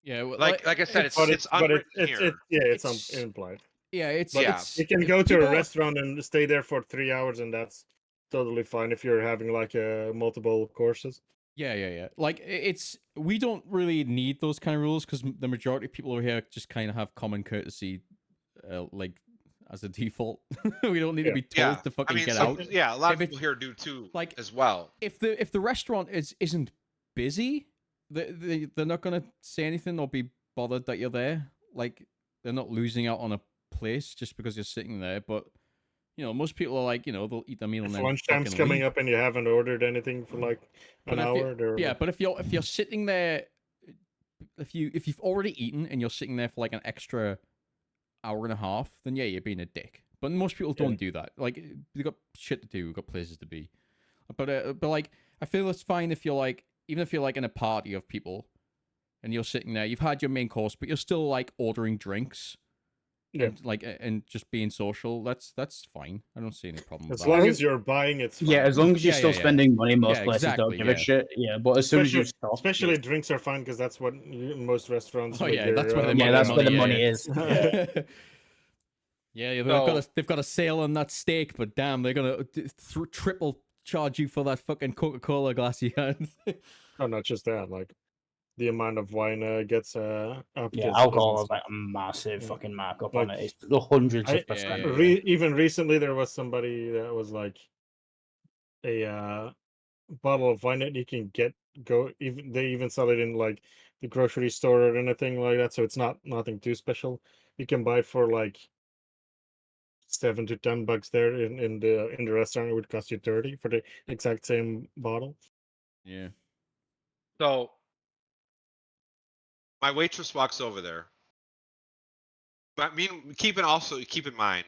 Yeah, well, like I said, it's, but it's unwritten here. it's It's- implied. yeah, it's But Yeah. it's You can go to people- a restaurant and stay there for 3 hours, and that's totally fine if you're having like multiple courses. Yeah. Like we don't really need those kind of rules because the majority of people over here just kind of have common courtesy, like as a default. We don't need to Yeah. be told Yeah. to fucking get some, out. yeah, a lot If of it- people here do too, like- as well. If the restaurant isn't busy, they're not gonna say anything or be bothered that you're there. Like they're not losing out on a place just because you're sitting there. But most people are like, they'll eat their meal and If then lunchtime's fucking coming leave. up and you haven't ordered anything for like an hour, they're Yeah, like, but if you're sitting there, if you've already eaten and you're sitting there for like an extra hour and a half, then yeah, you're being a dick. But most people don't do that. Like they got shit to do, got places to be. But like I feel it's fine if you're like, even if you're like in a party of people and you're sitting there, you've had your main course, but you're still like ordering drinks. Yeah. And just being social, that's fine. I don't see any problem with as that. long as you're buying, it's fine. Yeah, as long as you're Yeah, still yeah. spending money, most Yeah, places exactly, don't give a yeah. shit. Yeah, but as soon as you stop, Especially drinks are fine because that's what most restaurants. Oh make yeah, their, that's where the yeah, money, that's where the yeah, money yeah. is. Yeah, So- they've got a sale on that steak, but damn, they're gonna triple charge you for that fucking Coca-Cola glass you had. Oh, not just that, like the amount of wine gets up. Yeah, is alcohol is insane. like a massive Yeah. fucking markup Like, on it. It's the hundreds I- of percent. Yeah. Even recently, there was somebody that was like a bottle of wine that you can even they even sell it in like the grocery store or anything like that, so it's nothing too special. You can buy it for like $7 to $10 there in the restaurant. It would cost you 30 for the exact same bottle. Yeah. So my waitress walks over there. But keep in mind,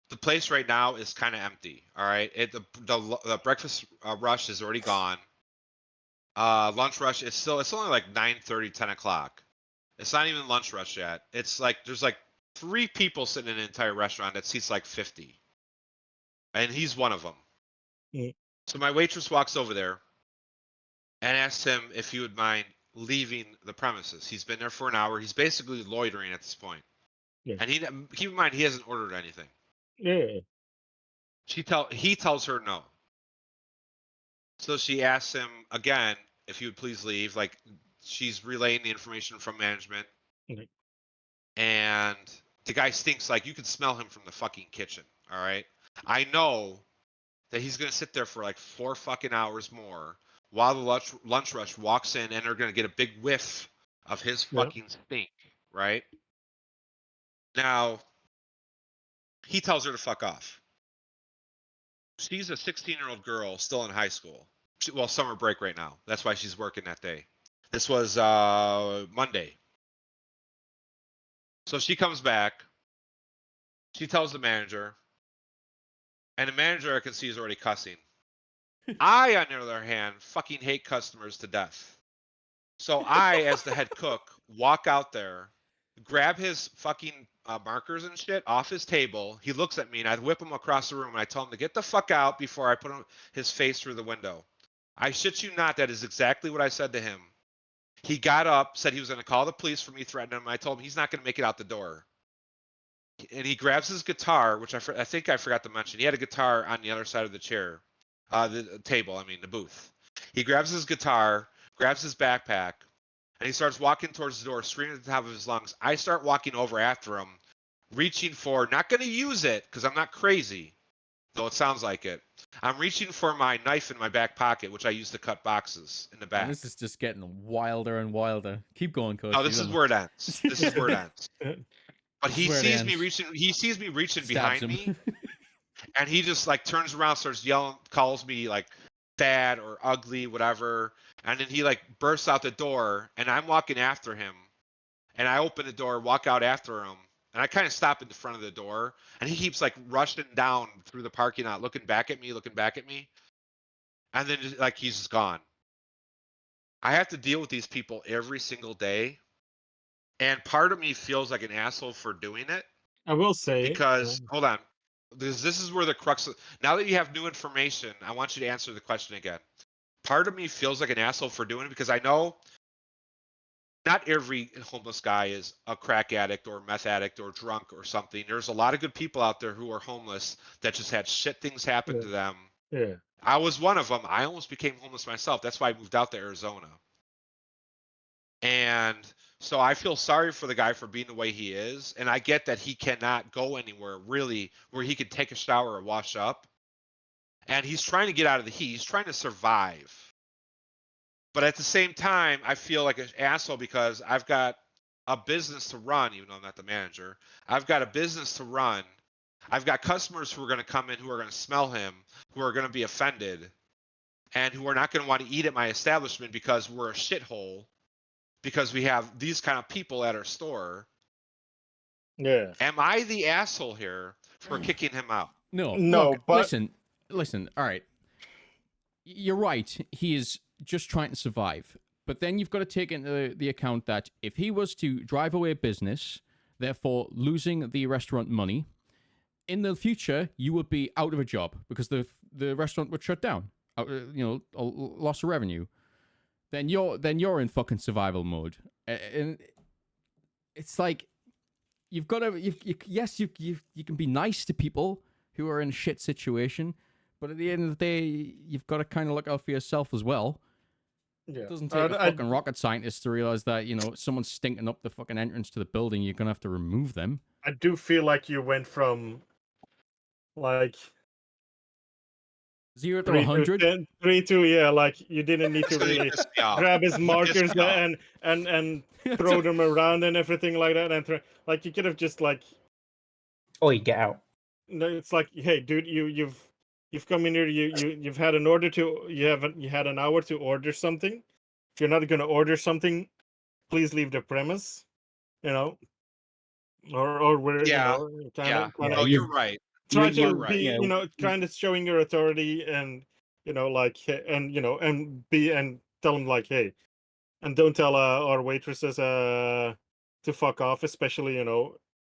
the place right now is kind of empty. All right, the breakfast rush is already gone. Lunch rush is it's only like 9:30, 10 o'clock. It's not even lunch rush yet. It's like there's like 3 people sitting in an entire restaurant that seats like 50, and he's one of them. Mm. So my waitress walks over there and asks him if he would mind leaving the premises. He's been there for an hour. He's basically loitering at this point. Yeah. And keep in mind he hasn't ordered anything. Yeah. He tells her no. So she asks him again if he would please leave. Like she's relaying the information from management. Okay. And the guy stinks like you can smell him from the fucking kitchen. All right. I know that he's gonna sit there for like 4 fucking hours more while the lunch rush walks in and they're gonna get a big whiff of his fucking stink, right? Now, he tells her to fuck off. She's a 16-year-old girl still in high school. Well, summer break right now. That's why she's working that day. This was Monday. So she comes back. She tells the manager. And the manager, I can see, is already cussing. I, on the other hand, fucking hate customers to death. So I, as the head cook, walk out there, grab his fucking markers and shit off his table. He looks at me, and I whip him across the room, and I tell him to get the fuck out before I put his face through the window. I shit you not, that is exactly what I said to him. He got up, said he was going to call the police for me threatening him. I told him he's not going to make it out the door. And he grabs his guitar, which I think I forgot to mention. He had a guitar on the other side of the chair, the table, I mean, the booth. He grabs his guitar, grabs his backpack, and he starts walking towards the door, screaming at the top of his lungs. I start walking over after him, reaching for, not going to use it because I'm not crazy, though it sounds like it. I'm reaching for my knife in my back pocket, which I use to cut boxes in the back. And this is just getting wilder and wilder. Keep going, Coach. No, this is where it ends. This is where it ends. But he sees me reaching. He sees me reaching behind me, and he just like turns around, starts yelling, calls me like fat or ugly, whatever. And then he like bursts out the door, and I'm walking after him. And I open the door, walk out after him, and I kind of stop in the front of the door, and he keeps like rushing down through the parking lot, looking back at me, and then just, like he's just gone. I have to deal with these people every single day. And part of me feels like an asshole for doing it. I will say, because hold on, this is where the crux. Now that you have new information, I want you to answer the question again. Part of me feels like an asshole for doing it because I know not every homeless guy is a crack addict or meth addict or drunk or something. There's a lot of good people out there who are homeless that just had shit things happen to them. Yeah. I was one of them. I almost became homeless myself. That's why I moved out to Arizona. And so I feel sorry for the guy for being the way he is. And I get that he cannot go anywhere really where he could take a shower or wash up. And he's trying to get out of the heat. He's trying to survive. But at the same time, I feel like an asshole because I've got a business to run, even though I'm not the manager. I've got a business to run. I've got customers who are going to come in who are going to smell him, who are going to be offended, and who are not going to want to eat at my establishment because we're a shithole. Because we have these kind of people at our store. Yeah. Am I the asshole here for kicking him out? No. No, look, but listen. All right. You're right. He is just trying to survive. But then you've got to take into the account that if he was to drive away a business, therefore losing the restaurant money, in the future you would be out of a job because the restaurant would shut down. A loss of revenue. Then you're in fucking survival mode, and it's like you've got to. You can be nice to people who are in a shit situation, but at the end of the day, you've got to kind of look out for yourself as well. Yeah. It doesn't take a fucking rocket scientist to realize that someone's stinking up the fucking entrance to the building. You're gonna have to remove them. I do feel like you went from like 0 to 100. 3 to yeah, like you didn't need to That's 'cause he really pissed me off. grab his He markers pissed me off. and throw them around and everything like that, and like you could have just like, Or you get out. no, it's like, hey, dude, you've come in here, you've had an order to you had an hour to order something. If you're not gonna order something, please leave the premise, or where kind of No, you're right. try You're to right. be kind of showing your authority and like and tell them like, hey, and don't tell our waitresses to fuck off, especially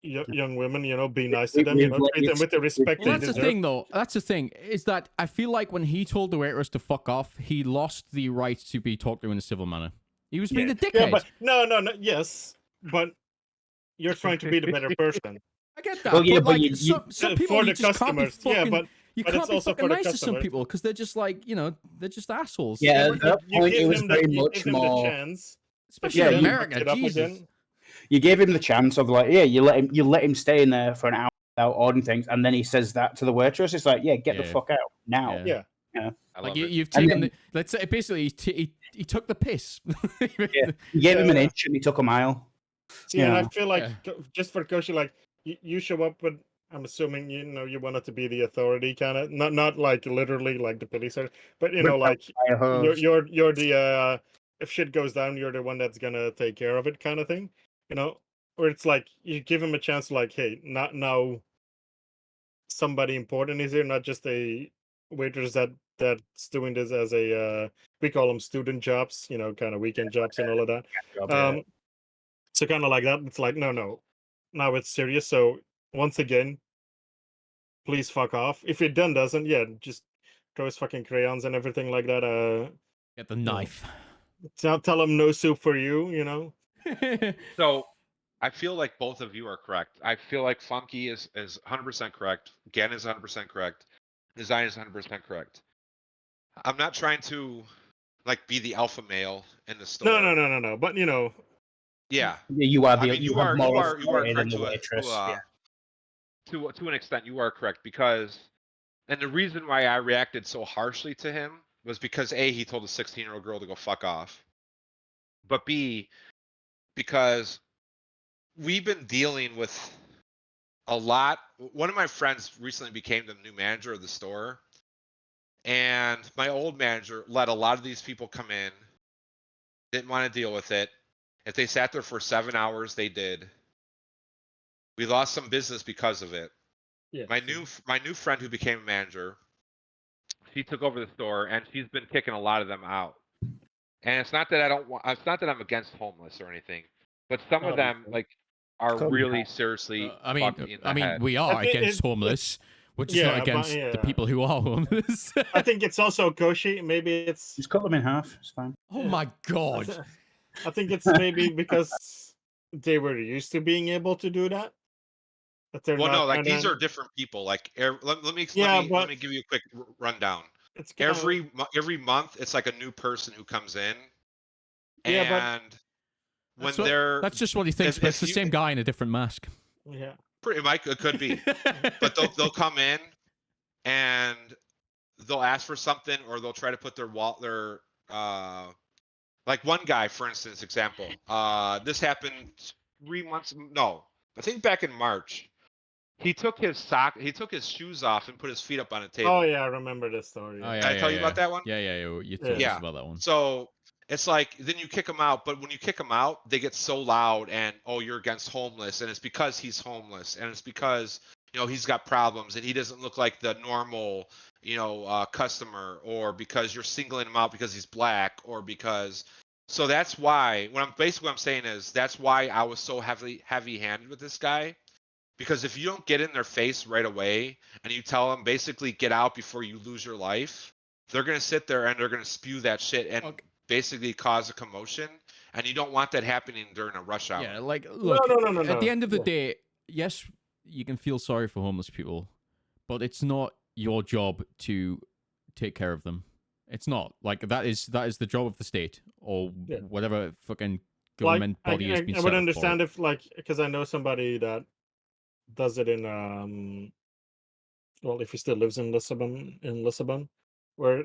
young women, be nice to them, treat them with the respect Well, they that's deserve. the thing, though. That's the thing, is that I feel like when he told the waitress to fuck off, he lost the right to be talked to in a civil manner. He was being a dickhead. Yeah, but no, yes, but you're trying to be the better person. I get that. Well, yeah, but but some people for the you just can't be customers, fucking. You but can't it's be also fucking for the nice to some customers. people because they're just like they're just assholes. Yeah, but at that you point give it was him very you much give him more. the chance, Especially Yeah, in you America, it up Jesus. again. You gave him the chance of like, yeah, you let him stay in there for an hour without ordering things, and then he says that to the waitress. It's like, yeah, get the Yeah. fuck out now. Yeah. I Like love it. you've And taken then- the. Let's say basically he took the piss. Yeah. You gave him an Yeah. inch and he took a mile. See, and I Yeah. feel like Yeah. just for Koshi, like you show up with. I'm assuming you wanted to be the authority, kind of not like literally like the police are, but Ripped out like fire hose. you're the if shit goes down, you're the one that's gonna take care of it, kind of thing. Where it's like you give him a chance, like, hey, not now. Somebody important is here, not just a waiters that's doing this as a we call them student jobs, kind of weekend jobs and all of that. Job, yeah. So kind of like that. It's like no, now it's serious. So once again, please fuck off. If it done doesn't, yeah, just throw his fucking crayons and everything like that. Get the know, knife. tell him no soup for you. So I feel like both of you are correct. I feel like Funky is 100% correct. Gan is 100% correct. Design is 100% correct. I'm not trying to like be the alpha male in the store. No. But Yeah. Yeah, you are I the mean, you you have are more correct than the to waitress. Yeah. to an extent. You are correct because, and the reason why I reacted so harshly to him was because A, he told a 16-year-old girl to go fuck off, but B, because we've been dealing with a lot. One of my friends recently became the new manager of the store, and my old manager let a lot of these people come in, didn't want to deal with it. If they sat there for 7 hours, they did. We lost some business because of it. yeah. My new friend who became a manager, she took over the store and she's been kicking a lot of them out. And it's not that I don't want. It's not that I'm against homeless or anything, but some of them Obviously. like are Come really on. seriously I fucked in the head. we are against homeless. We're just not Yeah, but against the yeah. people who are homeless. I think it's also Koshi. Maybe it's Just cut them in half. It's fine. Oh yeah. my I, god. th- I think it's maybe because they were used to being able to do that. That they're Well, no, not like kind these are of. different people. Like let me Yeah, let but me give you a quick rundown. it's kind of. Every month, it's like a new person who comes in, Yeah, but and when That's they're that's just what he thinks, but it's if the you same guy in a different mask. yeah. it could be, but they'll come in and they'll ask for something or they'll try to put their like one guy, for instance, example. This happened 3 months. No, I think back in March. He took his shoes off and put his feet up on a Oh table. yeah, I remember this story. Oh Yeah. yeah, Did I yeah, tell you yeah, about that one? yeah. You Yeah. told us Yeah. about that one. So it's like then you kick them out, but when you kick them out, they get so loud and oh you're against homeless, and it's because he's homeless, and it's because he's got problems and he doesn't look like the normal customer, or because you're singling him out because he's black, or because. So that's why what I'm saying is that's why I was so heavy-handed with this guy. Because if you don't get in their face right away and you tell them basically get out before you lose your life, they're going to sit there and they're going to spew that shit and Okay. basically cause a commotion. And you don't want that happening during a rush hour. Yeah, like look, No. at the end of the Yeah. day, yes, you can feel sorry for homeless people, but it's not your job to take care of them. It's not. Like that is the job of the state or Yeah. whatever fucking Like government body has been I set would up understand for if because I know somebody that does it in well, if he still lives in Lisbon, where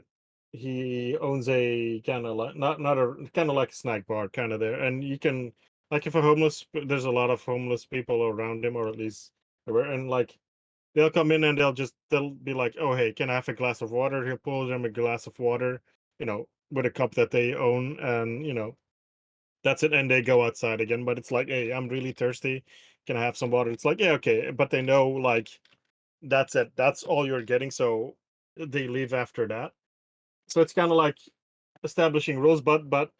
he owns a kind of like not a kind of like a snack bar kind of there, and you can like if a there's a lot of homeless people around him, or at least everywhere, and like they'll come in and they'll be like, oh hey, can I have a glass of water? He'll pull them a glass of water, with a cup that they own, and that's it, and they go outside again. But it's like, hey, I'm really thirsty. Can I have some water? It's like, yeah, okay, but they know like that's it. That's all you're getting. So they leave after that. So it's kind of like establishing rules, but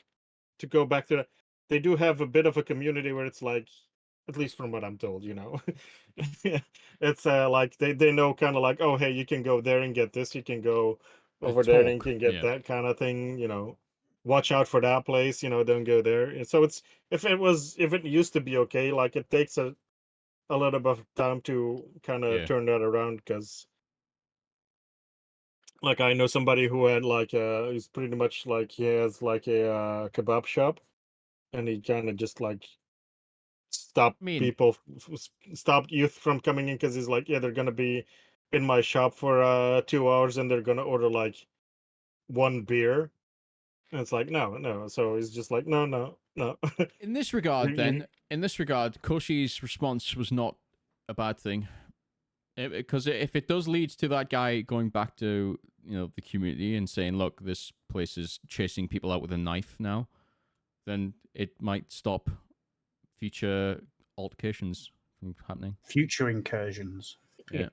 to go back to that, they do have a bit of a community where it's like, at least from what I'm told, it's like they know kind of like, oh hey, you can go there and get this, you can go the over there and you talk. can get Yeah. that kind of thing, watch out for that place, don't go there. And so it's if it used to be okay, like it takes a little bit of time to kind of Yeah. turn that around, because like I know somebody who had like he's pretty much like he has like a kebab shop, and he kind of just like stopped I mean, people stopped youth from coming in, because he's like, yeah, they're gonna be in my shop for 2 hours and they're gonna order like one beer. And it's like, no. So he's just like, no. In this regard, You- then, Koshi's response was not a bad thing. Because if it does lead to that guy going back to, the community and saying, look, this place is chasing people out with a knife now, then it might stop future altercations from happening. Future incursions. Yeah.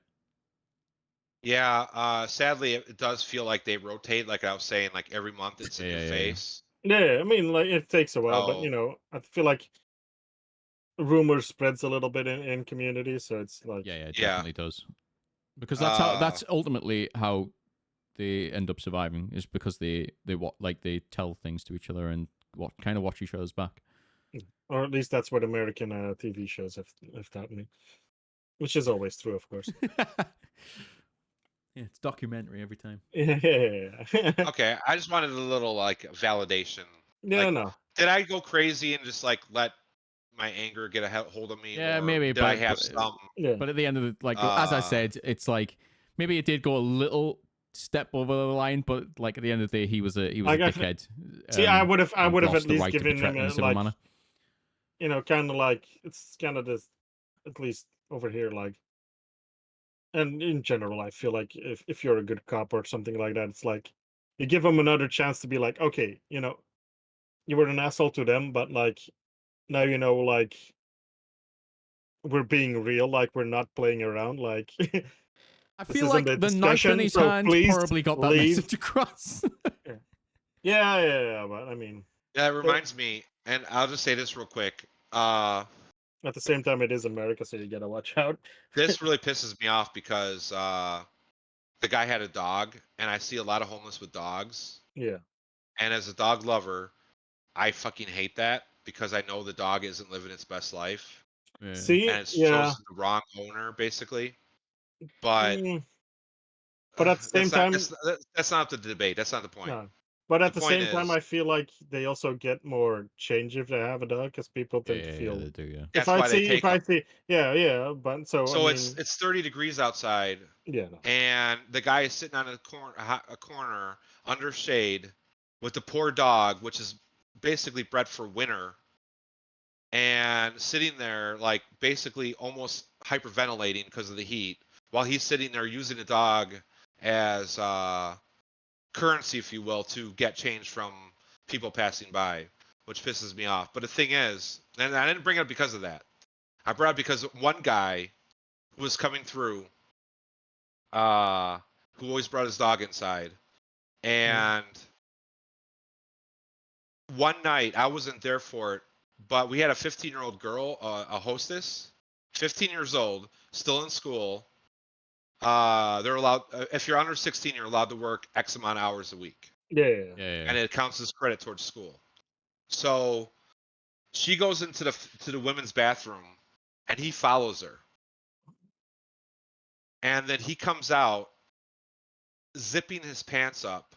Yeah, sadly, it does feel like they rotate. Like I was saying, like every month it's a new Yeah. face. Yeah, I mean, like it takes a while, but So- I feel like rumor spreads a little bit in community, so it's like, Yeah, it Yeah. definitely does. Because that's ultimately how they end up surviving, is because they tell things to each other and watch each other's back. or at least that's what American TV shows have taught me, which is always true, of course. Yeah, it's documentary every time. Yeah. Okay, I just wanted a little like validation. Yeah, Like, no. did I go crazy and just like let my anger get a hold of me? Yeah, or maybe, Did I but- have but- some? Yeah. But at the end of the, as I said, it's like maybe it did go a little step over the line, but like at the end of the day, he was a got- dickhead. See, I would have and at lost the least right to be given him treated in a civil like, manner. kind of like it's kind of this, at least over here, like, and in general, I feel like if you're a good cop or something like that, it's like you give them another chance to be like, okay, you were an asshole to them, but like now like we're being real, like we're not playing around, like I this feel isn't like a the knife in discussion, his so hand please probably got that leave. message across. Yeah, but I mean, That reminds me, and I'll just say this real quick. at the same time, it is America, so you gotta watch out. This really pisses me off because the guy had a dog, and I see a lot of homeless with dogs. Yeah. And as a dog lover, I fucking hate that because I know the dog isn't living its best life, Yeah. See, and it's yeah, chosen the wrong owner, basically. But but at the same time, that's not the debate. That's not the point. no. But at The the point same time, is- I feel like they also get more change if they have a dog, because people tend to Yeah, feel. they do, yeah. That's why they take If I them. see, yeah, but so So I mean, it's 30 degrees outside, yeah, no. and the guy is sitting on a corner under shade with the poor dog, which is basically bred for winter, and sitting there like basically almost hyperventilating because of the heat, while he's sitting there using the dog as currency, if you will, to get change from people passing by, which pisses me off. But the thing is, and I didn't bring it up because of that. I brought it up because one guy was coming through, who always brought his dog inside, and one night I wasn't there for it, but we had a 15-year-old girl, a hostess, 15 years old, still in school. They're allowed, if you're under 16, you're allowed to work X amount of hours a week, Yeah. and it counts as credit towards school. So she goes into the women's bathroom, and he follows her, and then he comes out, zipping his pants up.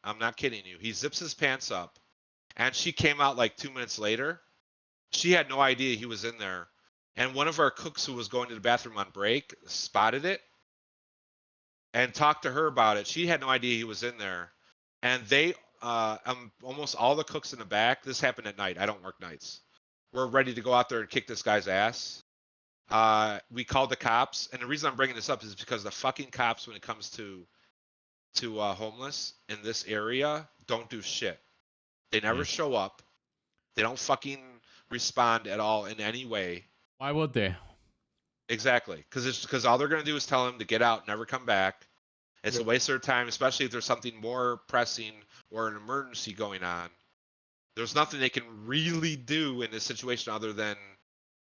I'm not kidding you. He zips his pants up, and she came out like 2 minutes later. She had no idea he was in there, and one of our cooks who was going to the bathroom on break spotted it and talked to her about it. She had no idea he was in there, and they almost all the cooks in the back. This happened at night. I don't work nights. We're ready to go out there and kick this guy's ass. We called the cops, and the reason I'm bringing this up is because the fucking cops, when it comes to homeless in this area, don't do shit. They never show up. They don't fucking respond at all in any way. Why would they? Exactly, because all they're gonna do is tell him to get out, never come back. It's a waste of their time, especially if there's something more pressing or an emergency going on. There's nothing they can really do in this situation other than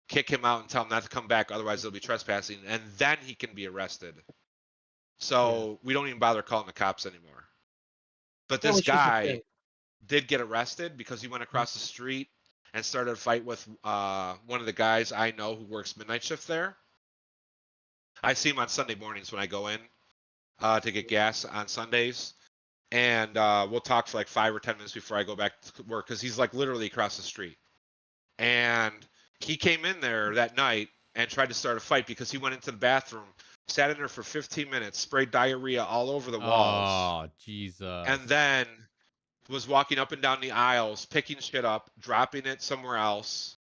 kick him out and tell him not to come back, otherwise they'll be trespassing, and then he can be arrested. So we don't even bother calling the cops anymore. But Yeah, this which is the guy thing. did get arrested because he went across the street and started a fight with one of the guys I know who works midnight shift there. I see him on Sunday mornings when I go in to get gas on Sundays, and we'll talk for like 5 or 10 minutes before I go back to work because he's like literally across the street. And he came in there that night and tried to start a fight because he went into the bathroom sat in there for 15 minutes, sprayed diarrhea all over the walls, Oh, Jesus. and then was walking up and down the aisles, picking shit up, dropping it somewhere else,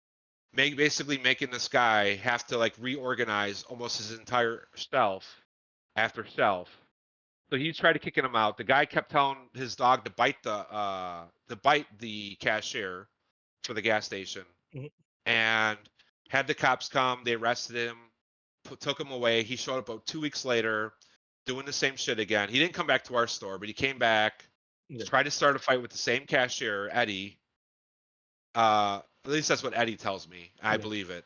basically making this guy have to like reorganize almost his entire shelf after shelf. So he tried to kicking him out. The guy kept telling his dog to bite the cashier for the gas station, Mhm. and had the cops come. They arrested him, took him away. He showed up about 2 weeks later, doing the same shit again. He didn't come back to our store, but he came back, Yeah. tried to start a fight with the same cashier, Eddie. At least that's what Eddie tells me. I Yeah. believe it.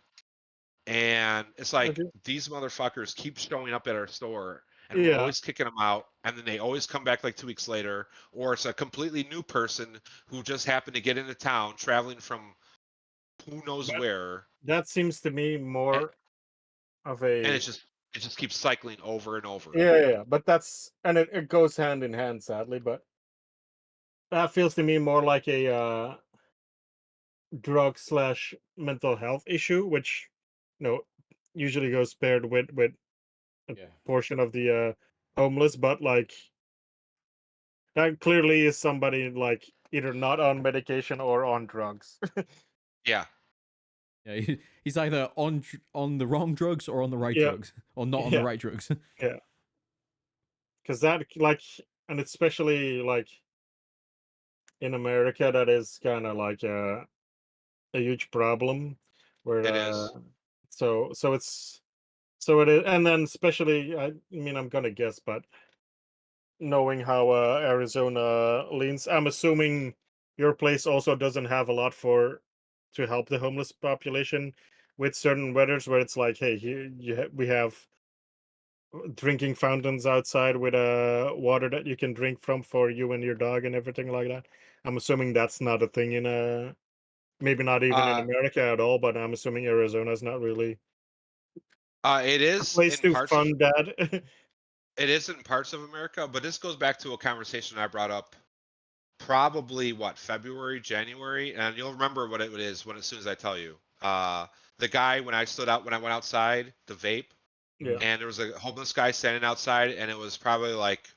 And it's like Okay. these motherfuckers keep showing up at our store, and we're Yeah. always kicking them out, and then they always come back like 2 weeks later, or it's a completely new person who just happened to get into town, traveling from who knows That, where, that seems to me and, more of and a it just keeps cycling over and over. yeah. But that's and it goes hand in hand, sadly. But that feels to me more like a drug slash mental health issue, which usually goes paired with a Yeah. portion of the homeless. But like that clearly is somebody like either not on medication or on drugs. Yeah. Yeah, he's either on the wrong drugs or on the right Yeah, drugs, or not on the yeah, right drugs. yeah. Because that like, and especially like in America, that is kind of like a huge problem. Where It is. so it's so it is, and then especially I mean I'm gonna guess, but knowing how Arizona leans, I'm assuming your place also doesn't have a lot for to help the homeless population with certain weathers where it's like, hey, here we have drinking fountains outside with water that you can drink from for you and your dog and everything like that. I'm assuming that's not a thing in maybe not even in Uh, America at all, but I'm assuming Arizona's not really it a is place in to parts of fund that. it is in parts of America, but this goes back to a conversation I brought up probably what February, January, and you'll remember what it is when as soon as I tell you. The guy when I went outside to vape, Yeah, and there was a homeless guy standing outside, and it was probably like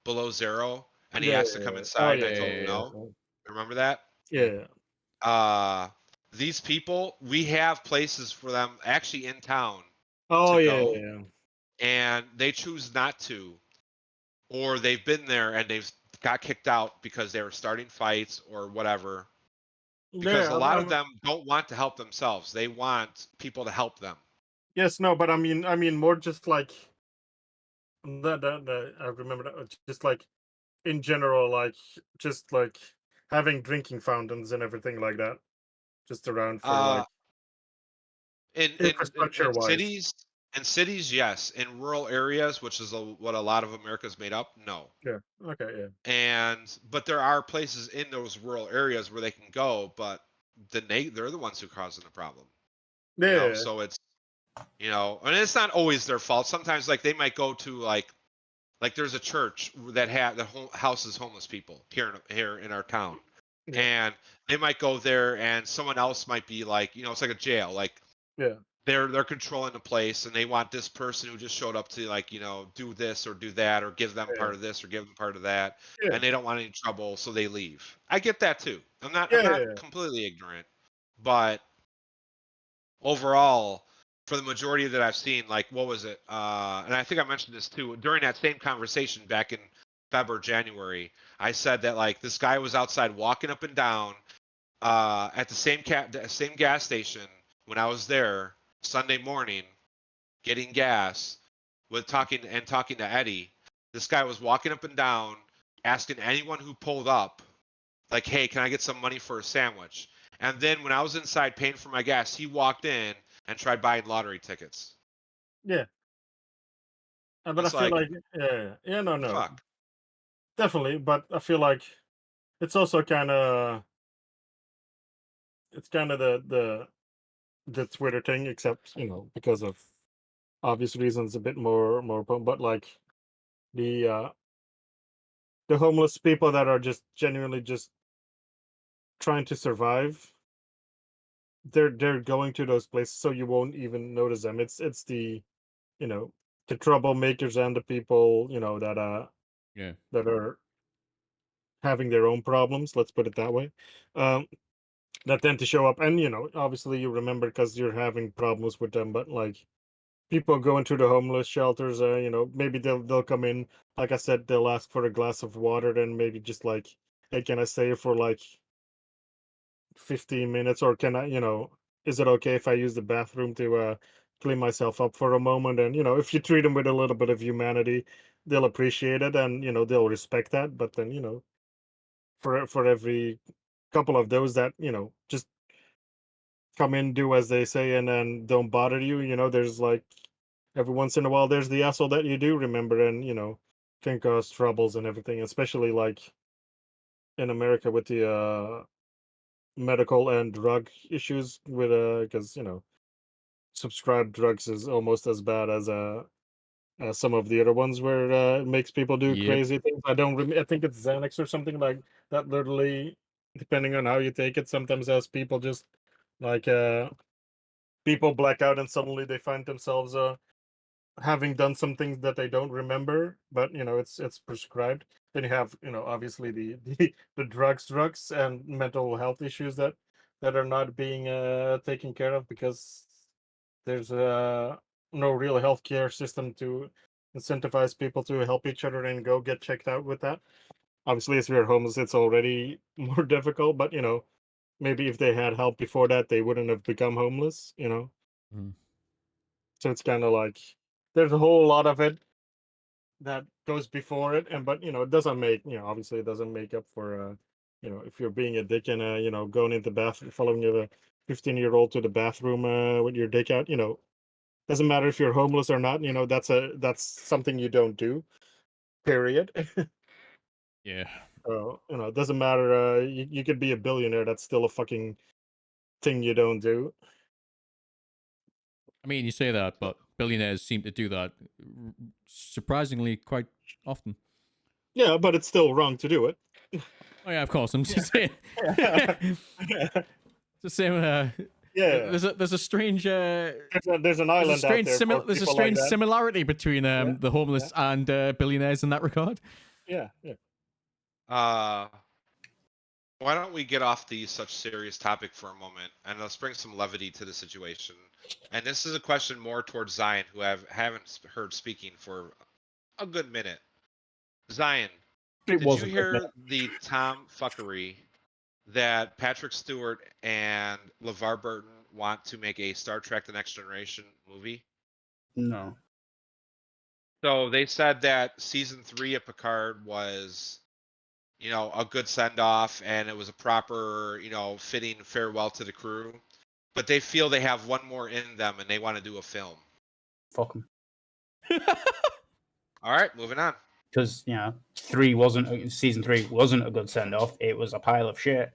below zero, and he yeah, asked to come oh inside, and yeah, I told him Yeah, no. Remember that? yeah, yeah. Uh, these people, we have places for them actually in town Oh to yeah, go, yeah, and they choose not to, or they've been there and they've got kicked out because they were starting fights or whatever. Because yeah. a lot of them don't want to help themselves; they want people to help them. Yes, no, but I mean more just like that I remember that just like in general, like just like having drinking fountains and everything like that, just around for Uh, like infrastructure in wise. cities, yes. In rural areas, which is what a lot of America is made up, no. Yeah. Okay. Yeah. But there are places in those rural areas where they can go, but they're the ones who are causing the problem. Yeah. So it's and it's not always their fault. Sometimes like they might go to like there's a church that houses homeless people here in our town, Yeah. and they might go there, and someone else might be like, it's like a jail, like Yeah. they're controlling the place, and they want this person who just showed up to like do this or do that or give them Yeah. part of this or give them part of that, Yeah. and they don't want any trouble, so they leave. I get that too. I'm Yeah. not Yeah. completely ignorant, but overall, for the majority that I've seen, like what was it? And I think I mentioned this too during that same conversation back in February, January. I said that like this guy was outside walking up and down at the same gas station when I was there Sunday morning getting gas with talking to Eddie. This guy was walking up and down asking anyone who pulled up like, "Hey, can I get some money for a sandwich?" And then when I was inside paying for my gas, he walked in and tried buying lottery tickets. Yeah. But I It's feel like, like yeah. Yeah. No. the No. fuck? Definitely. But I feel like it's also kind of the Twitter thing, except because of obvious reasons, a bit more. But like the uh the homeless people that are just genuinely just trying to survive, they're going to those places so you won't even notice them. It's the you know the troublemakers and the people, Yeah. that are having their own problems. Let's put it that way. Um, that tend to show up, and obviously you remember because you're having problems with them. But like people going to the homeless shelters, maybe they'll come in. Like I said, they'll ask for a glass of water, then maybe just like, hey, can I stay for like 15 minutes, or can I, is it okay if I use the bathroom to clean myself up for a moment? And if you treat them with a little bit of humanity, they'll appreciate it, and they'll respect that. But then for every couple of those that just come in, do as they say, and then don't bother you, there's like every once in a while there's the asshole that you do remember, and can cause troubles and everything, especially like in America with the medical and drug issues with because subscribed drugs is almost as bad as some of the other ones where it makes people do Yep. crazy things. I think it's Xanax or something like that. Literally, depending on how you take it, sometimes as people just like people black out and suddenly they find themselves having done some things that they don't remember, but it's prescribed. Then you have obviously the drugs and mental health issues that are not being taken care of because there's no real healthcare system to incentivize people to help each other and go get checked out with that. Obviously, if you're homeless, it's already more difficult, but maybe if they had help before that, they wouldn't have become homeless. Mhm. So it's kind of like there's a whole lot of it that goes before it, and but it doesn't make obviously it doesn't make up for if you're being a dick and going into the bathroom, following a 15-year-old to the bathroom with your dick out. Doesn't matter if you're homeless or not. That's something you don't do. Period. Yeah. So it doesn't matter. You could be a billionaire. That's still a fucking thing you don't do. I mean, you say that, So, but billionaires seem to do that surprisingly quite often. yeah, but it's still wrong to do it. Oh yeah, of course. I'm just saying. Yeah. It's the same. Yeah. There's a strange There's an island out there for there's a people like strange that. similarity between Yeah. the Yeah. homeless and billionaires in that regard. Yeah. Yeah. Why don't we get off the such serious topic for a moment and let's bring some levity to the situation. And this is a question more towards Zion, who haven't heard speaking for a good minute. Zion, It did you wasn't good. hear the Tom fuckery that Patrick Stewart and LeVar Burton want to make a Star Trek The Next Generation movie? No. So they said that season 3 of Picard was, a good send off and it was a proper, fitting farewell to the crew. But they feel they have one more in them and they want to do a film. Fuck them. All right, moving on. Because season 3 wasn't a good send off. It was a pile of shit.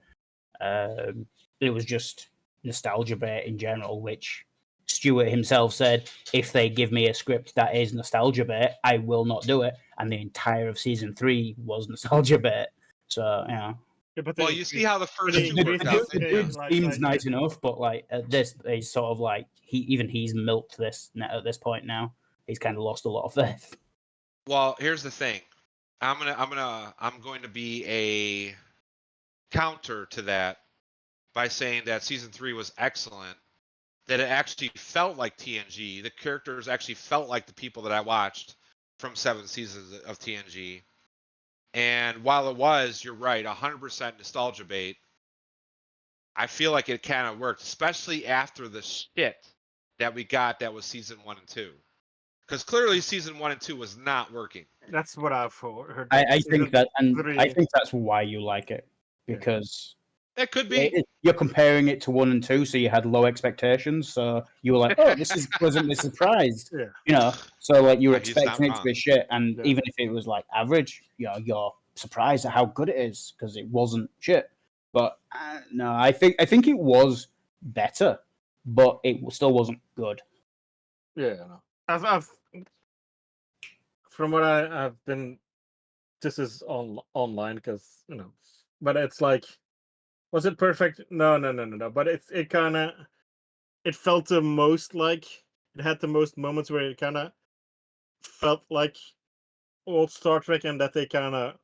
It was just nostalgia bait in general, which Stewart himself said, if they give me a script that is nostalgia bait, I will not do it. And the entire of season 3 was nostalgia bait. So, Yeah, but Well, you see how the first two worked the out. dude seems nice enough, but like at this, he's sort of like he's milked this at this point now. He's kind of lost a lot of faith. Well, here's the thing. I'm going to be a counter to that by saying that season 3 was excellent. That it actually felt like TNG. The characters actually felt like the people that I watched from 7 seasons of TNG. And while it was, you're right, 100% nostalgia bait, I feel like it kind of worked, especially after the shit that we got that was season 1 and 2. Because clearly season 1 and 2 was not working. that's what I've heard. I think that, and three, I think that's why you like it, because It could be. you're comparing it to 1 and 2, so you had low expectations. So you were like, "Oh, this is pleasantly surprised," yeah. So like you were He's not expecting it to wrong. be shit, and Yeah. even if it was like average, you're surprised at how good it is because it wasn't shit. But no, I think it was better, but it still wasn't good. Yeah, no. I've from what I've been. This is online because but it's like, was it perfect? No. But it kind of it felt the most like it had the most moments where it kind of felt like old Star Trek, and that they kind of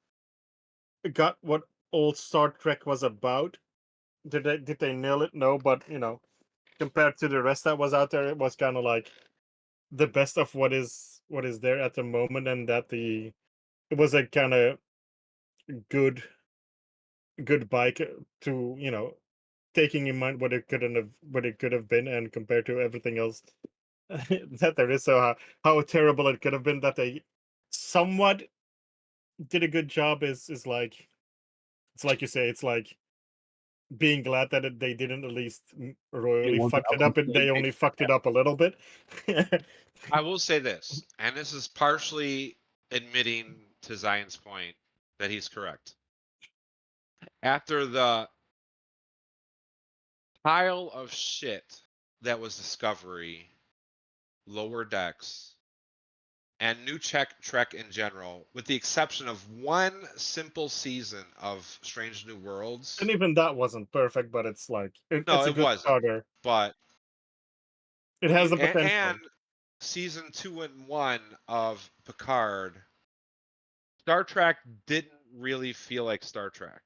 got what old Star Trek was about. Did they nail it? No, but compared to the rest that was out there, it was kind of like the best of what is there at the moment, and that it was a kind of good bike to taking in mind what it could have been, and compared to everything else that there is. So how terrible it could have been, that they somewhat did a good job is like, it's like you say, it's like being glad that they didn't at least royally wasn't fucked a it up, and complete they only mix. fucked it up a little bit. I will say this, and this is partially admitting to Zion's point that he's correct. After the pile of shit that was Discovery, Lower Decks, and New Trek in general, with the exception of one simple season of Strange New Worlds. And even that wasn't perfect, but it's like No, it's a it good wasn't. starter. But It has the potential. and season 2 and 1 of Picard, Star Trek didn't really feel like Star Trek.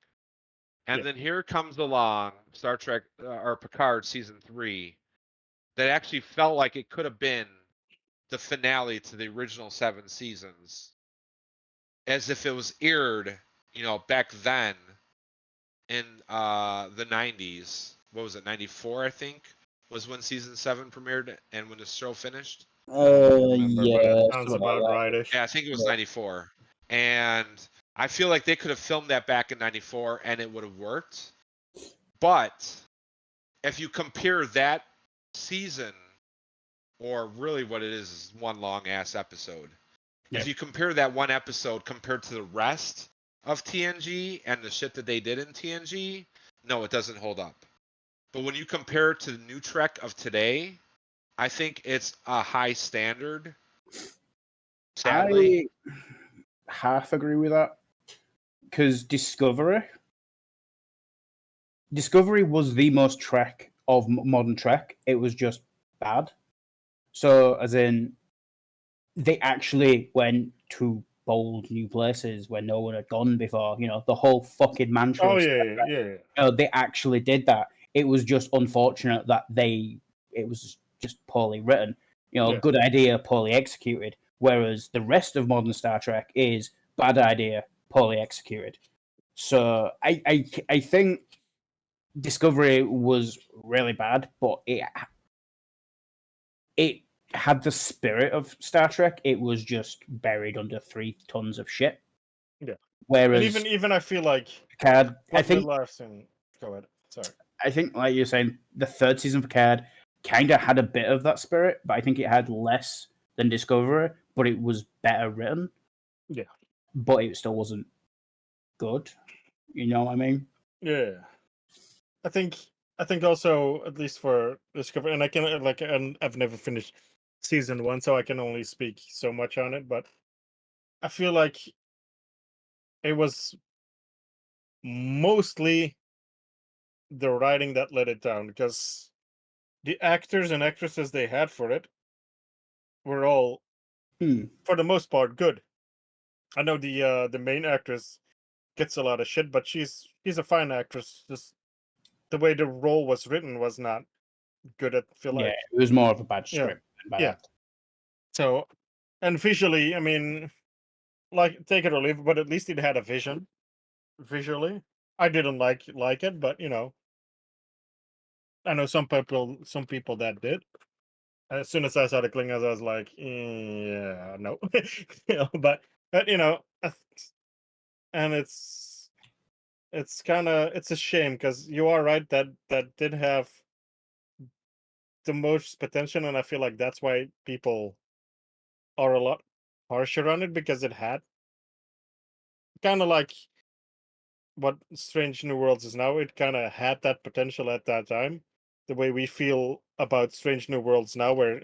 And Yeah. then here comes along Star Trek or Picard season 3 that actually felt like it could have been the finale to the original 7 seasons, as if it was aired, back then in the 90s. What was it, 94, I think, was when season 7 premiered and when the show finished? I don't remember, but Yeah, it sounds something about like rightish. Yeah, I think it was Yeah. 94. And I feel like they could have filmed that back in 94 and it would have worked. But if you compare that season, or really what it is one long ass episode. Yeah. If you compare that one episode compared to the rest of TNG and the shit that they did in TNG, no, it doesn't hold up. But when you compare it to the new Trek of today, I think it's a high standard. Sadly. I half agree with that, because Discovery was the most Trek of modern Trek. It was just bad. So, as in, they actually went to bold new places where no one had gone before. The whole fucking mantra. Oh of yeah, they actually did that. It was just unfortunate that it was just poorly written. Yeah. Good idea, poorly executed. Whereas the rest of modern Star Trek is bad idea, poorly executed. So I think Discovery was really bad, but it had the spirit of Star Trek. It was just buried under 3 tons of shit. Yeah. Whereas And even I feel like Picard, I what the think last thing. Go ahead. Sorry. I think, like you're saying, the third season of Picard kind of had a bit of that spirit, but I think it had less than Discovery, but it was better written. Yeah. But it still wasn't good. You know what I mean? Yeah. I think also, at least for Discovery, and I can and I've never finished season 1, so I can only speak so much on it, but I feel like it was mostly the writing that let it down, because the actors and actresses they had for it were all, for the most part, good. I know the main actress gets a lot of shit, but she's a fine actress. Just the way the role was written was not good. I feel Yeah, like, it was more of a bad yeah, script. Than yeah. bad. So, and visually, I mean, like, take it or leave it, but at least it had a vision. Visually, I didn't like it, but I know some people that did. As soon as I saw the Klingons, I was like, yeah, no. But and it's a shame, because you are right that did have the most potential, and I feel like that's why people are a lot harsher on it, because it had kind of like what Strange New Worlds is now. It kind of had that potential at that time, the way we feel about Strange New Worlds now, where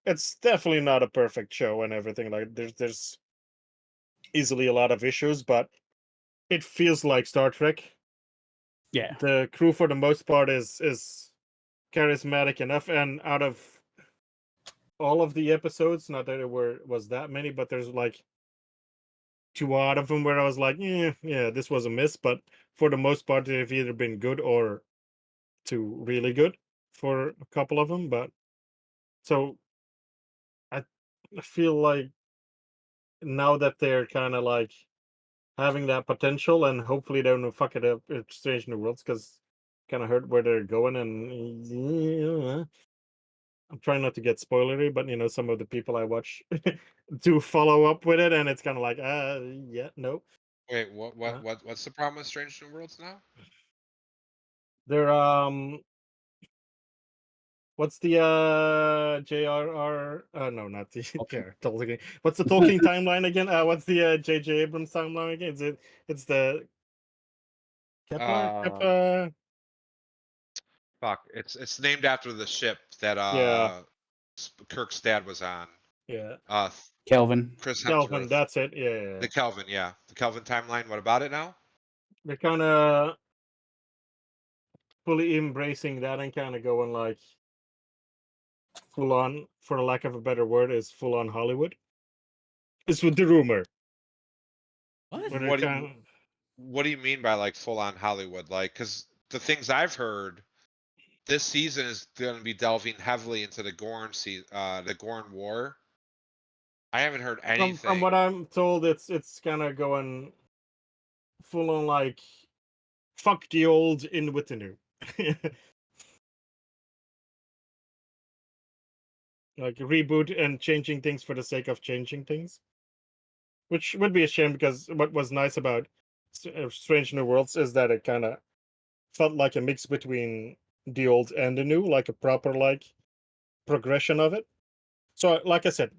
it's definitely not a perfect show and everything. Like, there's easily a lot of issues, but it feels like Star Trek. Yeah. The crew, for the most part, is charismatic enough, and out of all of the episodes. Not that was that many, but there's like 2 out of them where I was like, yeah, this was a miss. But for the most part, they've either been good or to really good for a couple of them. But so I feel like now that they're kind of like having that potential, and hopefully they don't fuck it up at Strange New Worlds, because kind of hurt where they're going. And I'm trying not to get spoilery, but some of the people I watch do follow up with it, and it's kind of like, yeah, no. Wait, what's the problem with Strange New Worlds now? They're what's the JRR? No, not the JR. Tolkien. What's the Tolkien timeline again? What's the JJ Abrams timeline again? It's the Kepler? Fuck, it's named after the ship that Yeah, Kirk's dad was on. yeah. Kelvin. Chris Kelvin, Hemsworth. that's it. Yeah. The Kelvin, yeah. The Kelvin timeline. What about it now? They're kind of fully embracing that and kind of going like full on, for the lack of a better word, is full on Hollywood. It's with the rumor. What? Where they're What do kind you, what do you mean by like full on Hollywood? Like, because the things I've heard, this season is going to be delving heavily into the the Gorn War. I haven't heard from anything. what I'm told, it's kind of going full on like fuck the old, in with the new. Like reboot and changing things for the sake of changing things, which would be a shame, because what was nice about Strange New Worlds is that it kind of felt like a mix between the old and the new, like a proper like progression of it. So, like I said,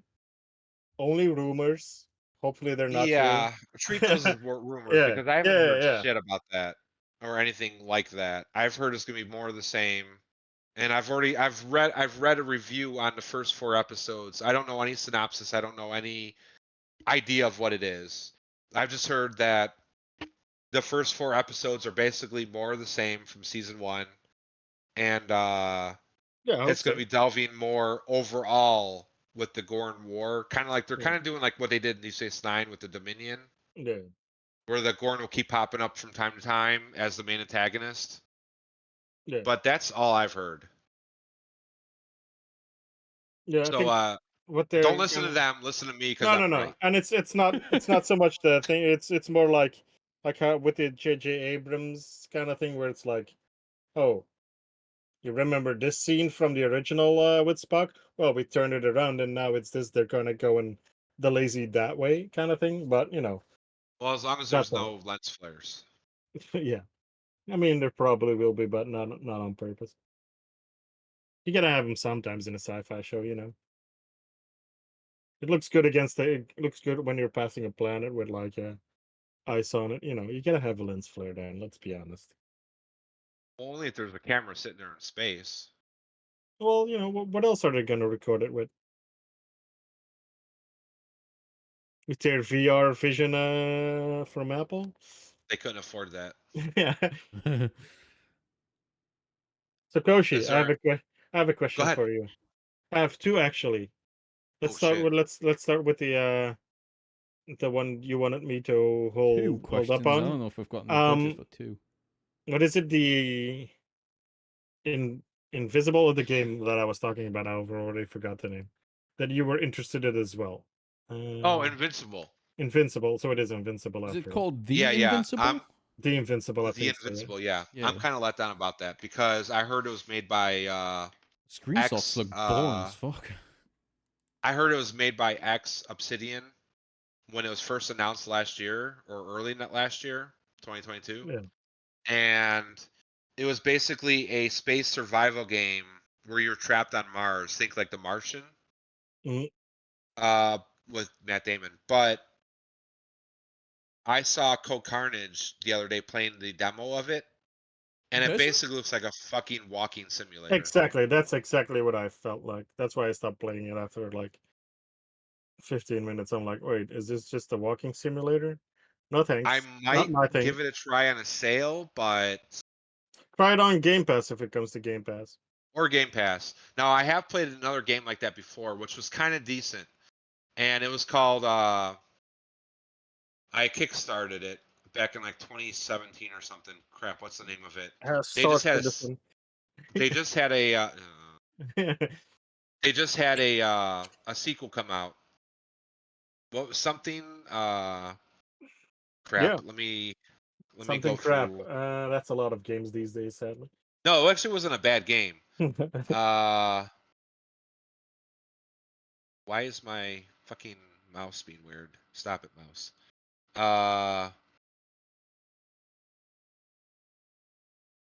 only rumors. Hopefully, they're not true. Yeah, treat those as rumors Yeah, because I haven't yeah, heard yeah. shit about that or anything like that. I've heard it's going to be more of the same. And I've read a review on the first 4 episodes. I don't know any synopsis. I don't know any idea of what it is. I've just heard that the first 4 episodes are basically more of the same from season 1, and Yeah, I hope it's going so. to be delving more overall with the Gorn War, kind of like they're Yeah. kind of doing like what they did in Deep Space Nine with the Dominion, Yeah, where the Gorn will keep popping up from time to time as the main antagonist. yeah, But that's all I've heard. yeah. I So think what don't they're listen to gonna. them. Listen to me because No, no, I'm no. right. And it's not so much the thing. It's more like how with the J.J. Abrams kind of thing, where it's like, oh, you remember this scene from the original with Spock? Well, we turned it around, and now it's this. They're gonna go in the lazy that way kind of thing. But Well, as long as that's there's all. no lens flares. Yeah, I mean there probably will be, but not on purpose. You gotta have them sometimes in a sci-fi show. It looks good it looks good when you're passing a planet with like ice on it. You gotta have a lens flare there. And let's be honest. Only if there's a camera sitting there in space. Well, what else are they gonna record it with? With their VR vision from Apple? They couldn't afford that. Yeah. So Koshi, Is I have there? a Go question ahead. for you. I have two actually. Oh shit. Let's start with the one you wanted me to Two hold up questions. I on. don't know if we've got the budget Um, for two. what is it? The Invisible, or the game that I was talking about? I've already forgot the name. That you were interested in as well. Oh, Uh, Invincible. Invincible. So it is Invincible Is it after all. called Yeah, The yeah. Invincible? The Invincible, I The think so. Yeah. Invincible. Yeah, I'm Yeah. kind of let down about that because I heard it was made by Screenshots X. look boring as fuck. I heard it was made by X Obsidian when it was first announced last year or early last year, 2022, Yeah. and it was basically a space survival game where you're trapped on Mars. Think like The Martian, Mhm. with Matt Damon. But I saw Code Carnage the other day playing the demo of it, and it Person? basically looks like a fucking walking simulator. Exactly. That's exactly what I felt like. That's why I stopped playing it after like 15 minutes. I'm like, wait, is this just a walking simulator? No I thanks. Not might my thing. give it a try on a sale, but Try it on Game Pass if it comes to Game Pass. Or Game Pass. Now I have played another game like that before, which was kind of decent, and it was called. I kickstarted it back in like 2017 or something. Crap, what's the name of it? They just Start had a. with this one. They just had a. They just had a sequel come out. What was something? Crap. Yeah, Let me something go crap. through. That's a lot of games these days, sadly. No, it actually wasn't a bad game. Why is my fucking mouse being weird? Stop it, mouse.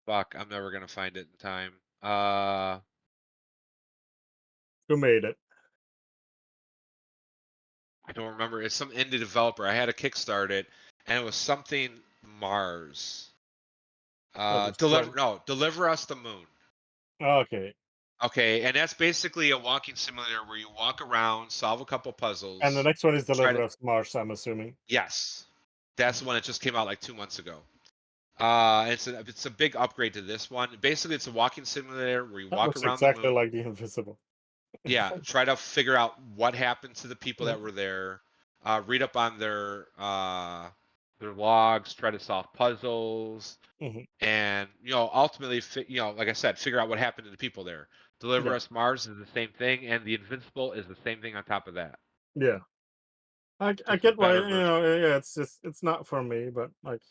Fuck, I'm never gonna find it in time. Who made it? I don't remember. It's some indie developer. I had to kickstart it, and it was something Mars. Like a friend. Deliver Us the Moon. Okay. Okay, and that's basically a walking simulator where you walk around, solve a couple puzzles. And the next one is try Deliver to- Us Mars, I'm assuming. Yes, that's the one that just came out like 2 months ago. It's a big upgrade to this one. Basically, it's a walking simulator where you That walk looks around exactly the moon. like The Invisible. Yeah, try to figure out what happened to the people that were there. Read up on their logs. Try to solve puzzles, Mhm. and ultimately, like I said, figure out what happened to the people there. Deliver Yeah. Us Mars is the same thing, and the Invincible is the same thing on top of that. Yeah. I Just a get why, better version. yeah, it's not for me, but like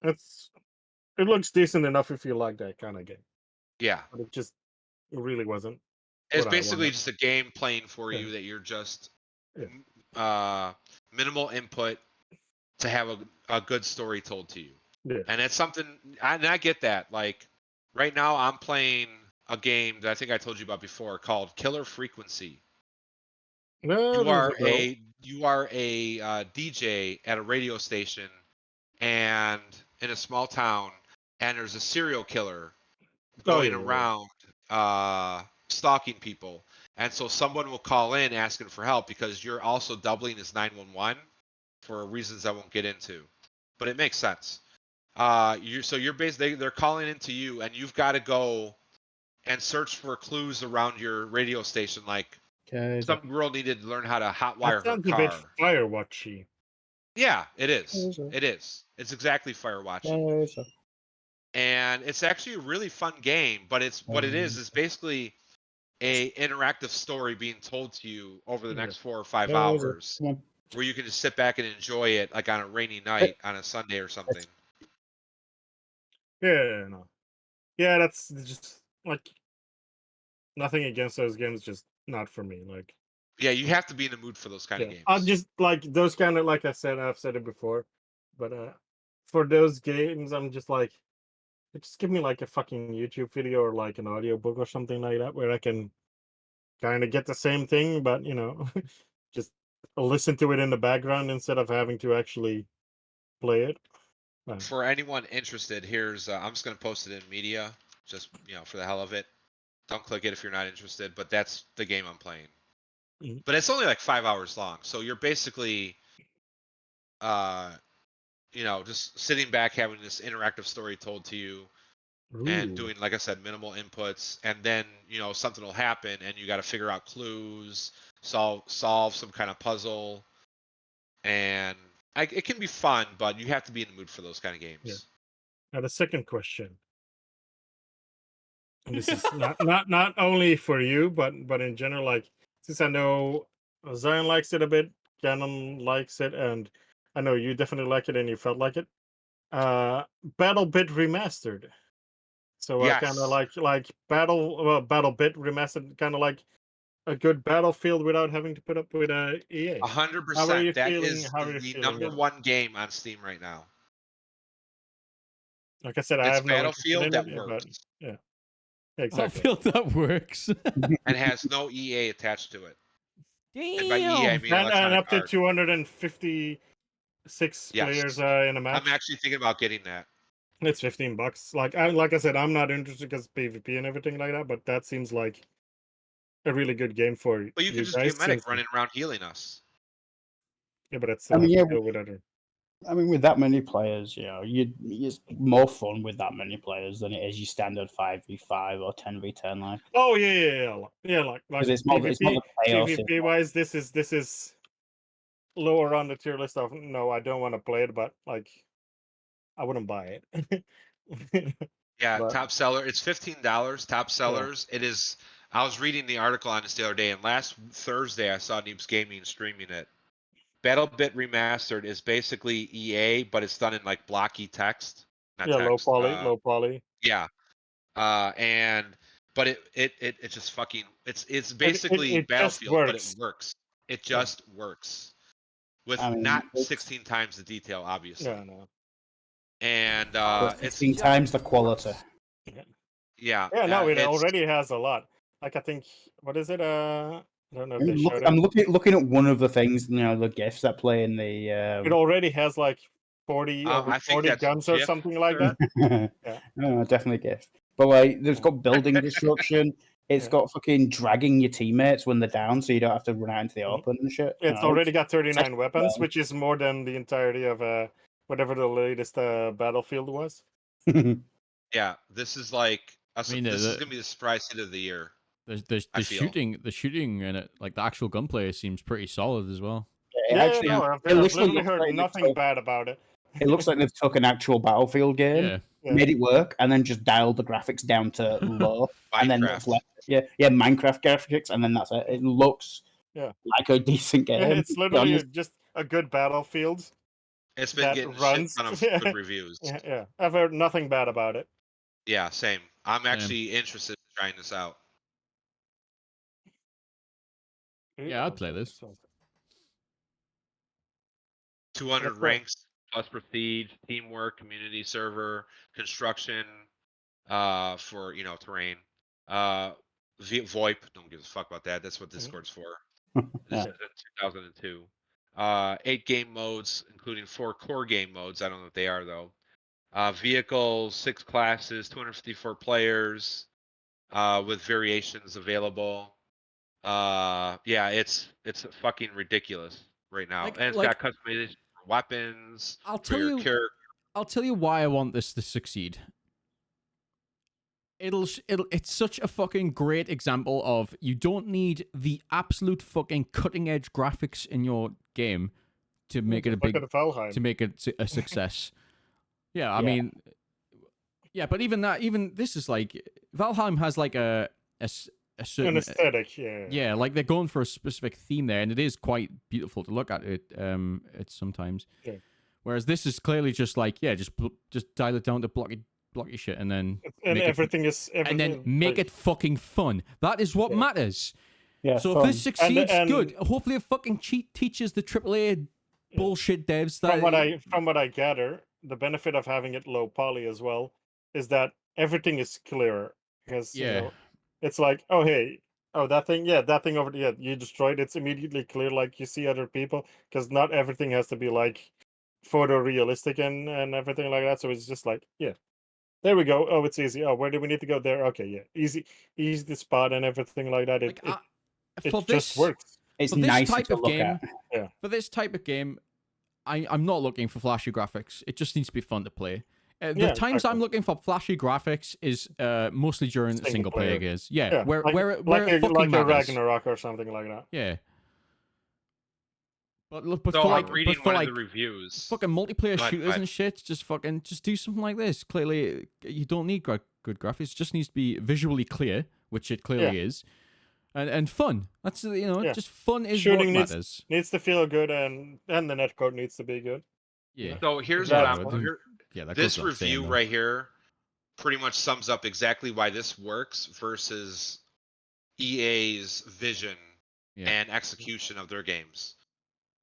it looks decent enough if you like that kind of game. Yeah, But it really wasn't it's what I basically wanted. just a game playing for Yeah. you that you're just Yeah. minimal input to have a good story told to you. Yeah. And it's something, and I get that. Like right now, I'm playing a game that I think I told you about before called Killer Frequency. No, You there's are a bill. a DJ at a radio station, and in a small town, and there's a serial killer Oh going yeah, yeah. around stalking people. And so someone will call in asking for help because you're also doubling as 911 for reasons I won't get into, but it makes sense. You're basically they're calling into you, and you've got to go and search for clues around your radio station. Like some girl needed to learn how to That hotwire her sounds a bit car. Firewatchy. Yeah, it is. It is. It's exactly Firewatchy, and it's actually a really fun game. But it's what it is basically a interactive story being told to you over the Yeah. next 4 or 5 hours, where you can just sit back and enjoy it, like on a rainy night on a Sunday or something. Yeah, no. Yeah, that's just like nothing against those games, just not for me. Like, Yeah, you have to be in the mood for those kind of yeah, I games. just like those kind of, like I said, I've said it before, but for those games, I'm just like, just give me like a fucking YouTube video or like an audiobook or something like that where I can kind of get the same thing, but just listen to it in the background instead of having to actually play it. For anyone interested, here's I'm just gonna post it in media, just for the hell of it. Don't click it if you're not interested, but that's the game I'm playing. Mhm. But it's only like 5 hours long, so you're basically uh just sitting back having this interactive story told to you and Ooh. doing, like I said, minimal inputs, and then something will happen and you got to figure out clues, solve some kind of puzzle, and it can be fun, but you have to be in the mood for those kind of Yeah. games. Now the second question, and this is not only for you, but in general. Like, since I know Zion likes it a bit, Canon likes it, and I know you definitely like it, and you felt like it. Battle Bit Remastered. So I kind of Yes. like Battle Bit Remastered, kind of like a good Battlefield without having to put up with EA. How are 100%. you That feeling? is How are you the feeling number it? one game on Steam right now. Like I said, I It's have no interest Battlefield in it, that but works yeah, I exactly. feel that works. and has no EA attached to it. And by EA, I Damn. mean And Electronic up to Arts. 256 players Yes. in a I'm match. actually thinking about getting that. It's $15. Like I said, I'm not interested because PvP and everything like that. But that seems like a really good game for But you can you just be a guys. medic Since running around healing us. yeah, but I I still mean, have yeah, to deal with other. I mean, with that many players, it's more fun with that many players than it is your standard 5v5 or 10v10. Like, Oh yeah. Like because it's not PvP, the chaos. PvP wise, this is lower on the tier list of no, I don't want to play it, but like I wouldn't buy it. Yeah, But- top seller. It's $15. Top sellers. It is. I was reading the article on this the other day, and last Thursday I saw Noobs Gaming streaming it. BattleBit Remastered is basically EA, but it's done in like blocky text. Not yeah, text. low poly. Yeah. But it just fucking it's basically it just Battlefield, but it works. works. It just works with I mean, not it's- 16 times the detail, obviously. No. And But it's 15 times the quality. yeah. Yeah, no, it it's, already has a lot. Like I think, what is it? I don't know if they showed I'm it. looking at one of the things, the GIFs that play in the. It already has like 40 over I think 40 that's guns or GIF, something like sir. that. Yeah. No, definitely GIFs. But like, there's got building destruction. It's Yeah. got fucking dragging your teammates when they're down, so you don't have to run out into the Mhm. open and shit. It's already got 39 actually weapons, well. which is more than the entirety of whatever the latest Battlefield was. Yeah, this is like mean, this is gonna be the surprise hit of the year. The I feel. shooting in it, like the actual gunplay, seems pretty solid as well. I've it looks literally like heard they've nothing took- bad about it. It looks like they've took an actual Battlefield game, Yeah. Yeah. made it work, and then just dialed the graphics down to low, and then Minecraft. left. Minecraft graphics, and then that's it. It looks like a decent game. It's literally just a good Battlefield. It's been that getting runs. shit ton of good reviews. Yeah. I've heard nothing bad about it. Yeah, same. I'm actually interested in trying this out. Yeah, I'd play this. 200 That's right. ranks plus prestige, teamwork, community server, construction, for terrain. VoIP, don't give a fuck about that. That's what Discord's for. This is in 2002. 8 game modes, including 4 core game modes. I don't know what they are though. Vehicles, 6 classes, 254 players, with variations available. Yeah, it's fucking ridiculous right now, and it's got customization for weapons. I'll for tell your you. character. I'll tell you why I want this to succeed. It's such a fucking great example of you don't need the absolute fucking cutting edge graphics in your game to make it a success. Yeah, I mean, yeah, but even this is like Valheim has like a certain An aesthetic, yeah, like they're going for a specific theme there, and it is quite beautiful to look at it. It's sometimes. Yeah. Whereas this is clearly just like just dial it down to blocky shit, and then and then make it fucking fun. That is what matters. Yeah. So fun. if this succeeds, And- good. Hopefully, it fucking teaches the AAA bullshit devs that from what I gather, the benefit of having it low poly as well is that everything is clearer because it's like, oh hey, that thing over there, you destroyed. It's immediately clear, like you see other people, because not everything has to be like photorealistic and everything like that. So it's just like, there we go. Oh, it's easy. Oh, where do we need to go? There. Okay, easy to spot and everything like that. It just works. It's for this nice type to of look game. at. For this type of game, I'm not looking for flashy graphics. It just needs to be fun to play. The times I'm looking for flashy graphics is mostly during single player games. Yeah, where it fucking like a matters. Ragnarok or something like that. Yeah. But So for I'm reading for one of the reviews. fucking multiplayer Go ahead, shooters and shit, just do something like this. Clearly, you don't need good graphics. It just needs to be visually clear, which it clearly is, and fun. That's just fun is Shooting what matters. needs to feel good, and the netcode needs to be good. Yeah. So here's That's what I'm. that This goes without saying, review though. right here pretty much sums up exactly why this works versus EA's vision and execution of their games.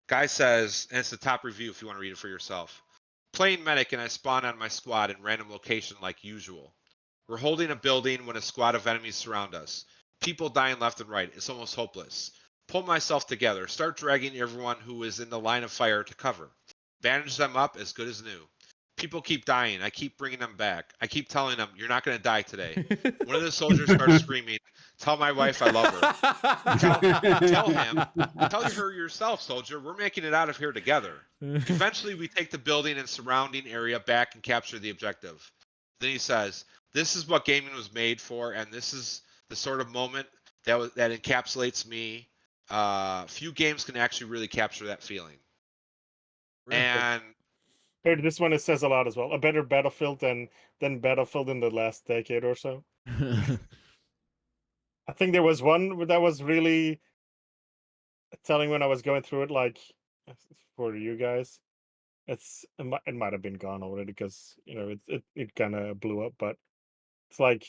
Guy says, and it's the top review if you want to read it for yourself. Playing medic and I spawn on my squad in random location like usual. We're holding a building when a squad of enemies surround us. People dying left and right. It's almost hopeless. Pull myself together. Start dragging everyone who is in the line of fire to cover. Bandage them up as good as new. people keep dying. I keep bringing them back. I keep telling them, you're not going to die today. One of the soldiers starts screaming, tell my wife I love her. Tell her yourself, soldier. We're making it out of here together. Eventually, we take the building and surrounding area back and capture the objective. Then he says, this is what gaming was made for, and this is the sort of moment that encapsulates me. Few games can actually really capture that feeling. Really? And Heard this one, it says a lot as well. A better Battlefield than Battlefield in the last decade or so. I think there was one that was really telling when I was going through it, like for you guys. It might have been gone already because it kind of blew up, but it's like,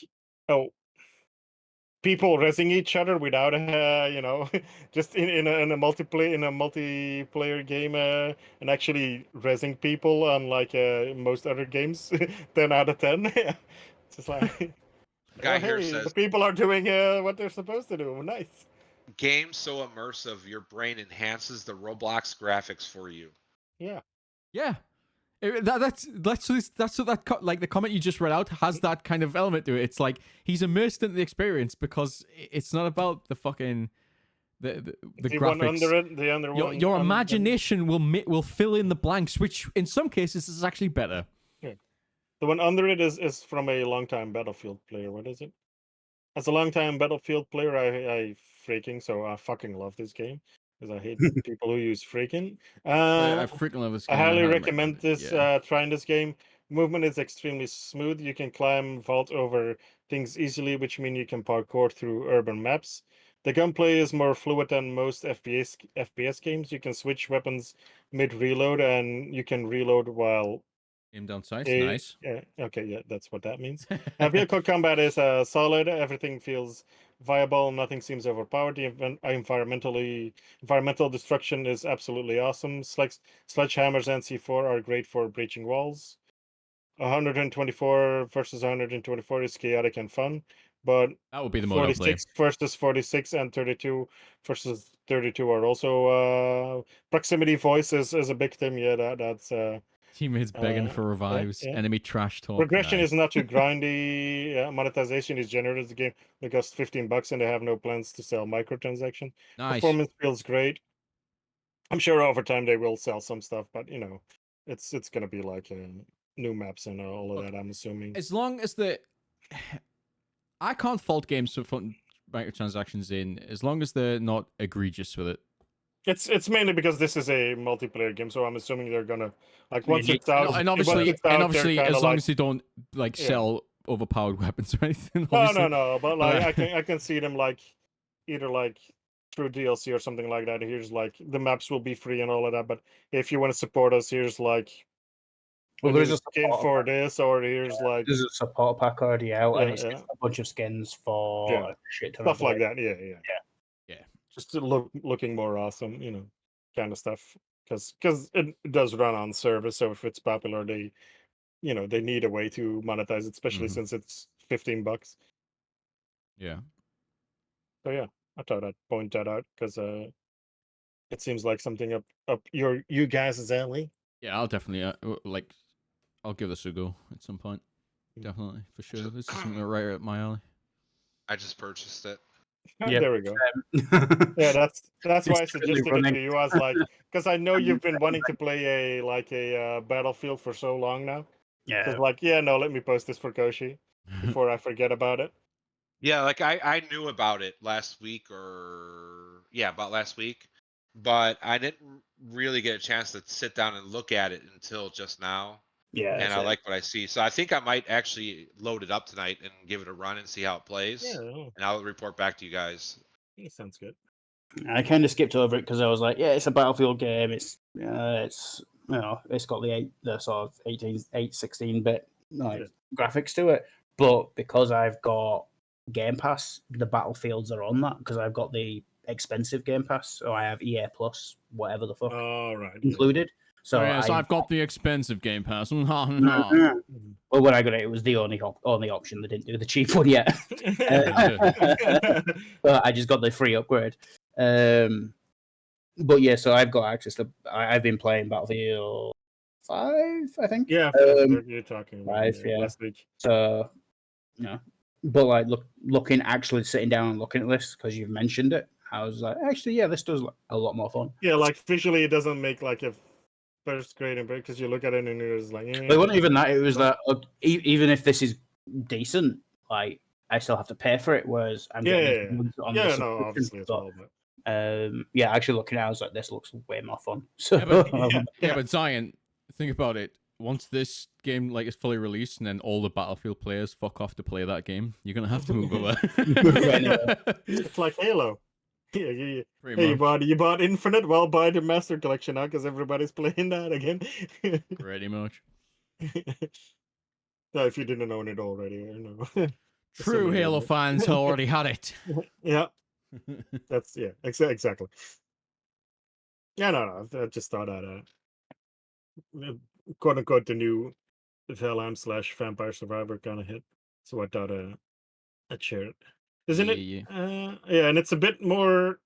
oh, people resing each other without just in a multiplayer game and actually resing people, unlike most other games. 10 out of 10. It's just like, guy oh, here hey, says, the people are doing what they're supposed to do. Nice. games so immersive, your brain enhances the Roblox graphics for you. Yeah. Yeah. That's what like the comment you just read out has that kind of element to it. It's like he's immersed into the experience because it's not about the fucking the one graphics. under it, the under one. Your imagination will fill in the blanks, which in some cases is actually better. Yeah. The one under it is from a longtime Battlefield player. What is it? As a longtime Battlefield player, I fucking love this game because I hate people who use freaking. I freaking love this I game. highly recommend this. Yeah. Trying this game. Movement is extremely smooth. You can climb, vault over things easily, which means you can parkour through urban maps. The gunplay is more fluid than most FPS games. You can switch weapons mid reload, and you can reload while Aim down sights, a- nice. okay, yeah, that's what that means. Vehicle combat is solid. Everything feels viable. Nothing seems overpowered. The environmental destruction is absolutely awesome. Sledgehammers and C4 are great for breaching walls. 124 versus 124 is chaotic and fun, but That would be the mode I'll play. 46 versus 46 and 32 versus 32 are also proximity voice is a big thing. Yeah, that's Teammates begging for revives. yeah. Enemy trash talk. Progression nice. is not too grindy. Monetization is generous. The game that costs $15 and they have no plans to sell microtransaction. Nice. Performance feels great. I'm sure over time they will sell some stuff, but it's gonna be like new maps and all of that. I'm assuming. As long as I can't fault games for putting microtransactions in, as long as they're not egregious with it. It's mainly because this is a multiplayer game, so I'm assuming they're gonna once it's out. And obviously, as long as they don't Yeah. sell overpowered weapons or anything. No. But I can see them either through DLC or something like that. Here's the maps will be free and all of that. But if you want to support us, here's there's a skin for this, or here's there's a support pack already out, and it's yeah. just a bunch of skins for a shit ton stuff of like that. Yeah. Just to looking more awesome, kind of stuff. Because it does run on service, so if it's popular, they need a way to monetize it, especially since it's $15. Yeah. So yeah, I thought I'd point that out because it seems like something up you guys' alley. Yeah, I'll definitely I'll give this a go at some point. Definitely, for sure. This is something right up my alley. I just purchased it. Yeah, there we go. Yeah, that's why I suggested it to you. I was like, because I know you've been wanting to play a Battlefield for so long now. Yeah. Let me post this for Koshi before I forget about it. Yeah, I knew about it last week about last week, but I didn't really get a chance to sit down and look at it until just now. Yeah. And I like what I see. So I think I might actually load it up tonight and give it a run and see how it plays. Yeah, and I'll report back to you guys. that sounds good. I kind of skipped over it because I was like, yeah, it's a Battlefield game. It's it's got the sort of 16-bit graphics to it. But because I've got Game Pass, the Battlefields are on that because I've got the expensive Game Pass, so I have EA Plus, whatever the fuck, included. So, so I've got the expensive Game Pass. Well, when I got it, it was the only option. They didn't do the cheap one yet. But I just got the free upgrade. But yeah, so I've got access to. I've been playing Battlefield I think. Yeah, you're talking about 5, yeah. last week. So, but like looking actually sitting down and looking at this because you've mentioned it, I was like, actually, yeah, this does look a lot more fun. Yeah, like visually, it doesn't make like a first grade impression because you look at it and you're just like, It wasn't even that. It was that even if this is decent, like I still have to pay for it. Whereas I'm getting these on the no, subscription. obviously as But, well, but yeah, actually looking at it, I was like, this looks way more fun. So Yeah, but Zion, think about it. Once this game is fully released, and then all the Battlefield players fuck off to play that game, you're gonna have to move over. it's like Halo. Yeah, Pretty much. you bought Infinite. Well, buy the Master Collection now because everybody's playing that again. Pretty much. No, if you didn't own it already, no. True Halo fans already had it. Yeah, that's exactly. Yeah, no. I just thought that quote unquote the new Valheim / Vampire Survivor kind of hit, so I thought I'd share it. Isn't it? Yeah. Yeah, and it's a bit more,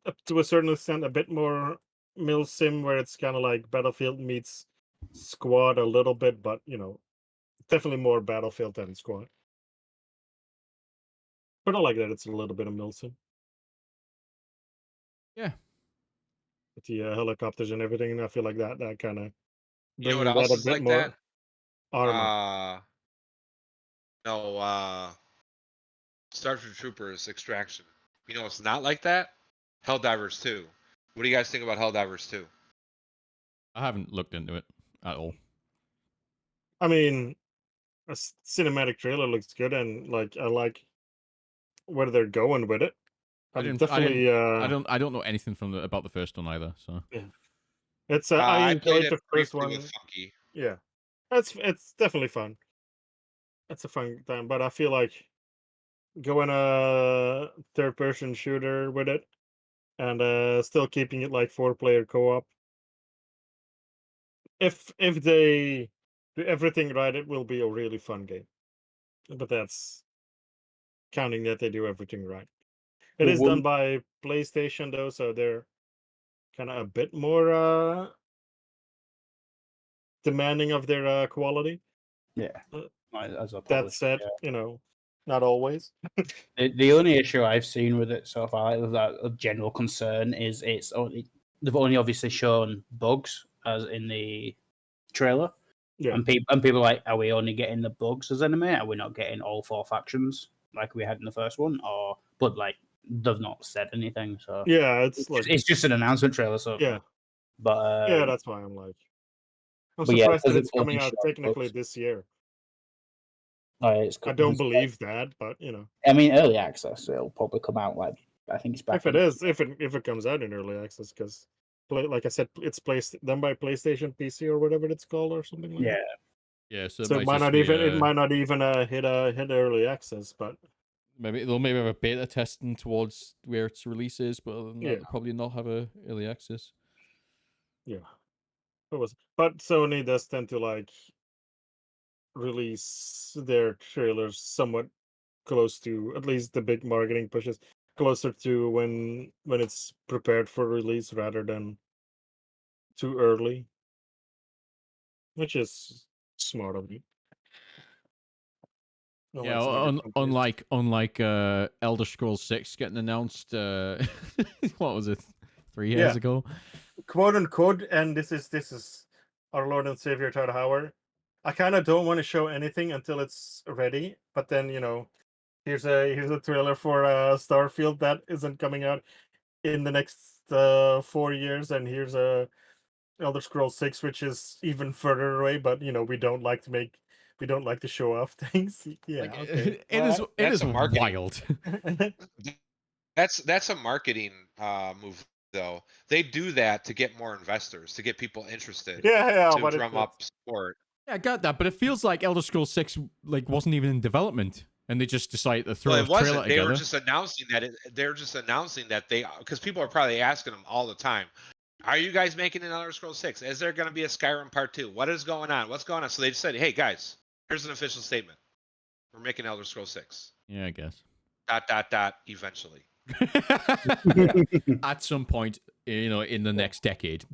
up to a certain extent, a bit more mil sim, where it's kind of like Battlefield meets Squad a little bit, but definitely more Battlefield than Squad. But I like that it's a little bit of mil sim. Yeah. With the helicopters and everything, and I feel like that kind of You know bringing what else that a is bit like more that? armor. Starship Troopers Extraction. You know it's not like that? Helldivers 2. What do you guys think about Helldivers 2? I haven't looked into it at all. I mean, a cinematic trailer looks good, and like I like where they're going with it. I I'm don't definitely I don't know anything about the first one either. So yeah. It's I I played enjoyed it the first briefly one. with Funky. Yeah, it's definitely fun. It's a fun time, but I feel like going a third person shooter with it and still keeping it like 4-player co-op. If they do everything right, it will be a really fun game. But that's counting that they do everything right. It is done by PlayStation though, so they're kind of a bit more demanding of their quality. Yeah, as a publisher, That said, not always. The only issue I've seen with it so far, that a general concern, is they've only obviously shown bugs as in the trailer, Yeah, and people are like, are we only getting the bugs as enemy? Are we not getting all 4 factions like we had in the first one? But like they've not said anything, so yeah, it's just an announcement trailer. So yeah, but yeah, that's why I'm like, I'm but yeah, surprised that because it's coming out technically this year. I don't believe that, but I mean, early access, it'll probably come out like, I think it's back. if it is, if it comes out in early access, because like I said, it's done by PlayStation PC or whatever it's called or something like that. yeah, so So it might not even hit early access, but they'll maybe have a beta testing towards where its release is, but other than that, yeah, they'll probably not have a early access. yeah. But Sony does tend to like release their trailers somewhat close to, at least the big marketing pushes, closer to when it's prepared for release rather than too early, which is smart of you. Yeah, unlike Elder Scrolls 6 getting announced, what was it, 3 years ago? Quote unquote, and this is our Lord and Savior Todd Howard. I kind of don't want to show anything until it's ready, but then here's a trailer for Starfield that isn't coming out in the next 4 years, and here's a Elder Scrolls 6, which is even further away. But we don't like to show off things. Yeah, okay. It is wild. That's a marketing move, though. They do that to get more investors, to get people interested. Yeah, to drum up support. Yeah, I got that, but it feels like Elder Scrolls 6 wasn't even in development, and they just decided to throw a trailer together. They were just announcing that because people are probably asking them all the time, are you guys making an Elder Scrolls 6? Is there going to be a Skyrim Part 2? What is going on? What's going on? So they just said, hey guys, here's an official statement. We're making Elder Scrolls 6. Yeah, I guess. ... Eventually. At some point, in the next decade.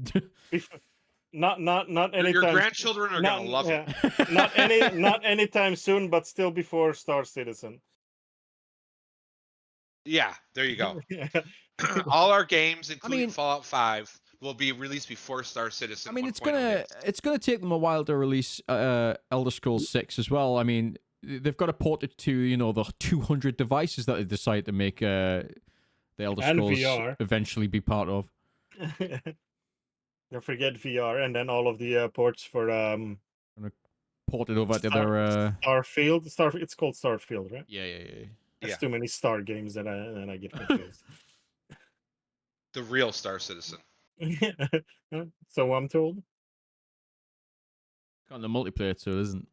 not Your anytime. grandchildren are gonna love it. Not anytime soon, but still before Star Citizen. Yeah, there you go. All our games, including mean- Fallout 5, will be released before Star Citizen. I mean, 1.0 hits. it's gonna take them a while to release Elder Scrolls 6 as well. I mean, they've got to port it to the 200 devices that they decide to make the Elder And Scrolls VR. eventually be part of. Don't forget VR, and then all of the ports for Port it over to their Starfield. It's called Starfield, right? yeah. There's Yeah. too many Star games that I get confused. The real Star Citizen. So I'm told. Got the multiplayer too, isn't?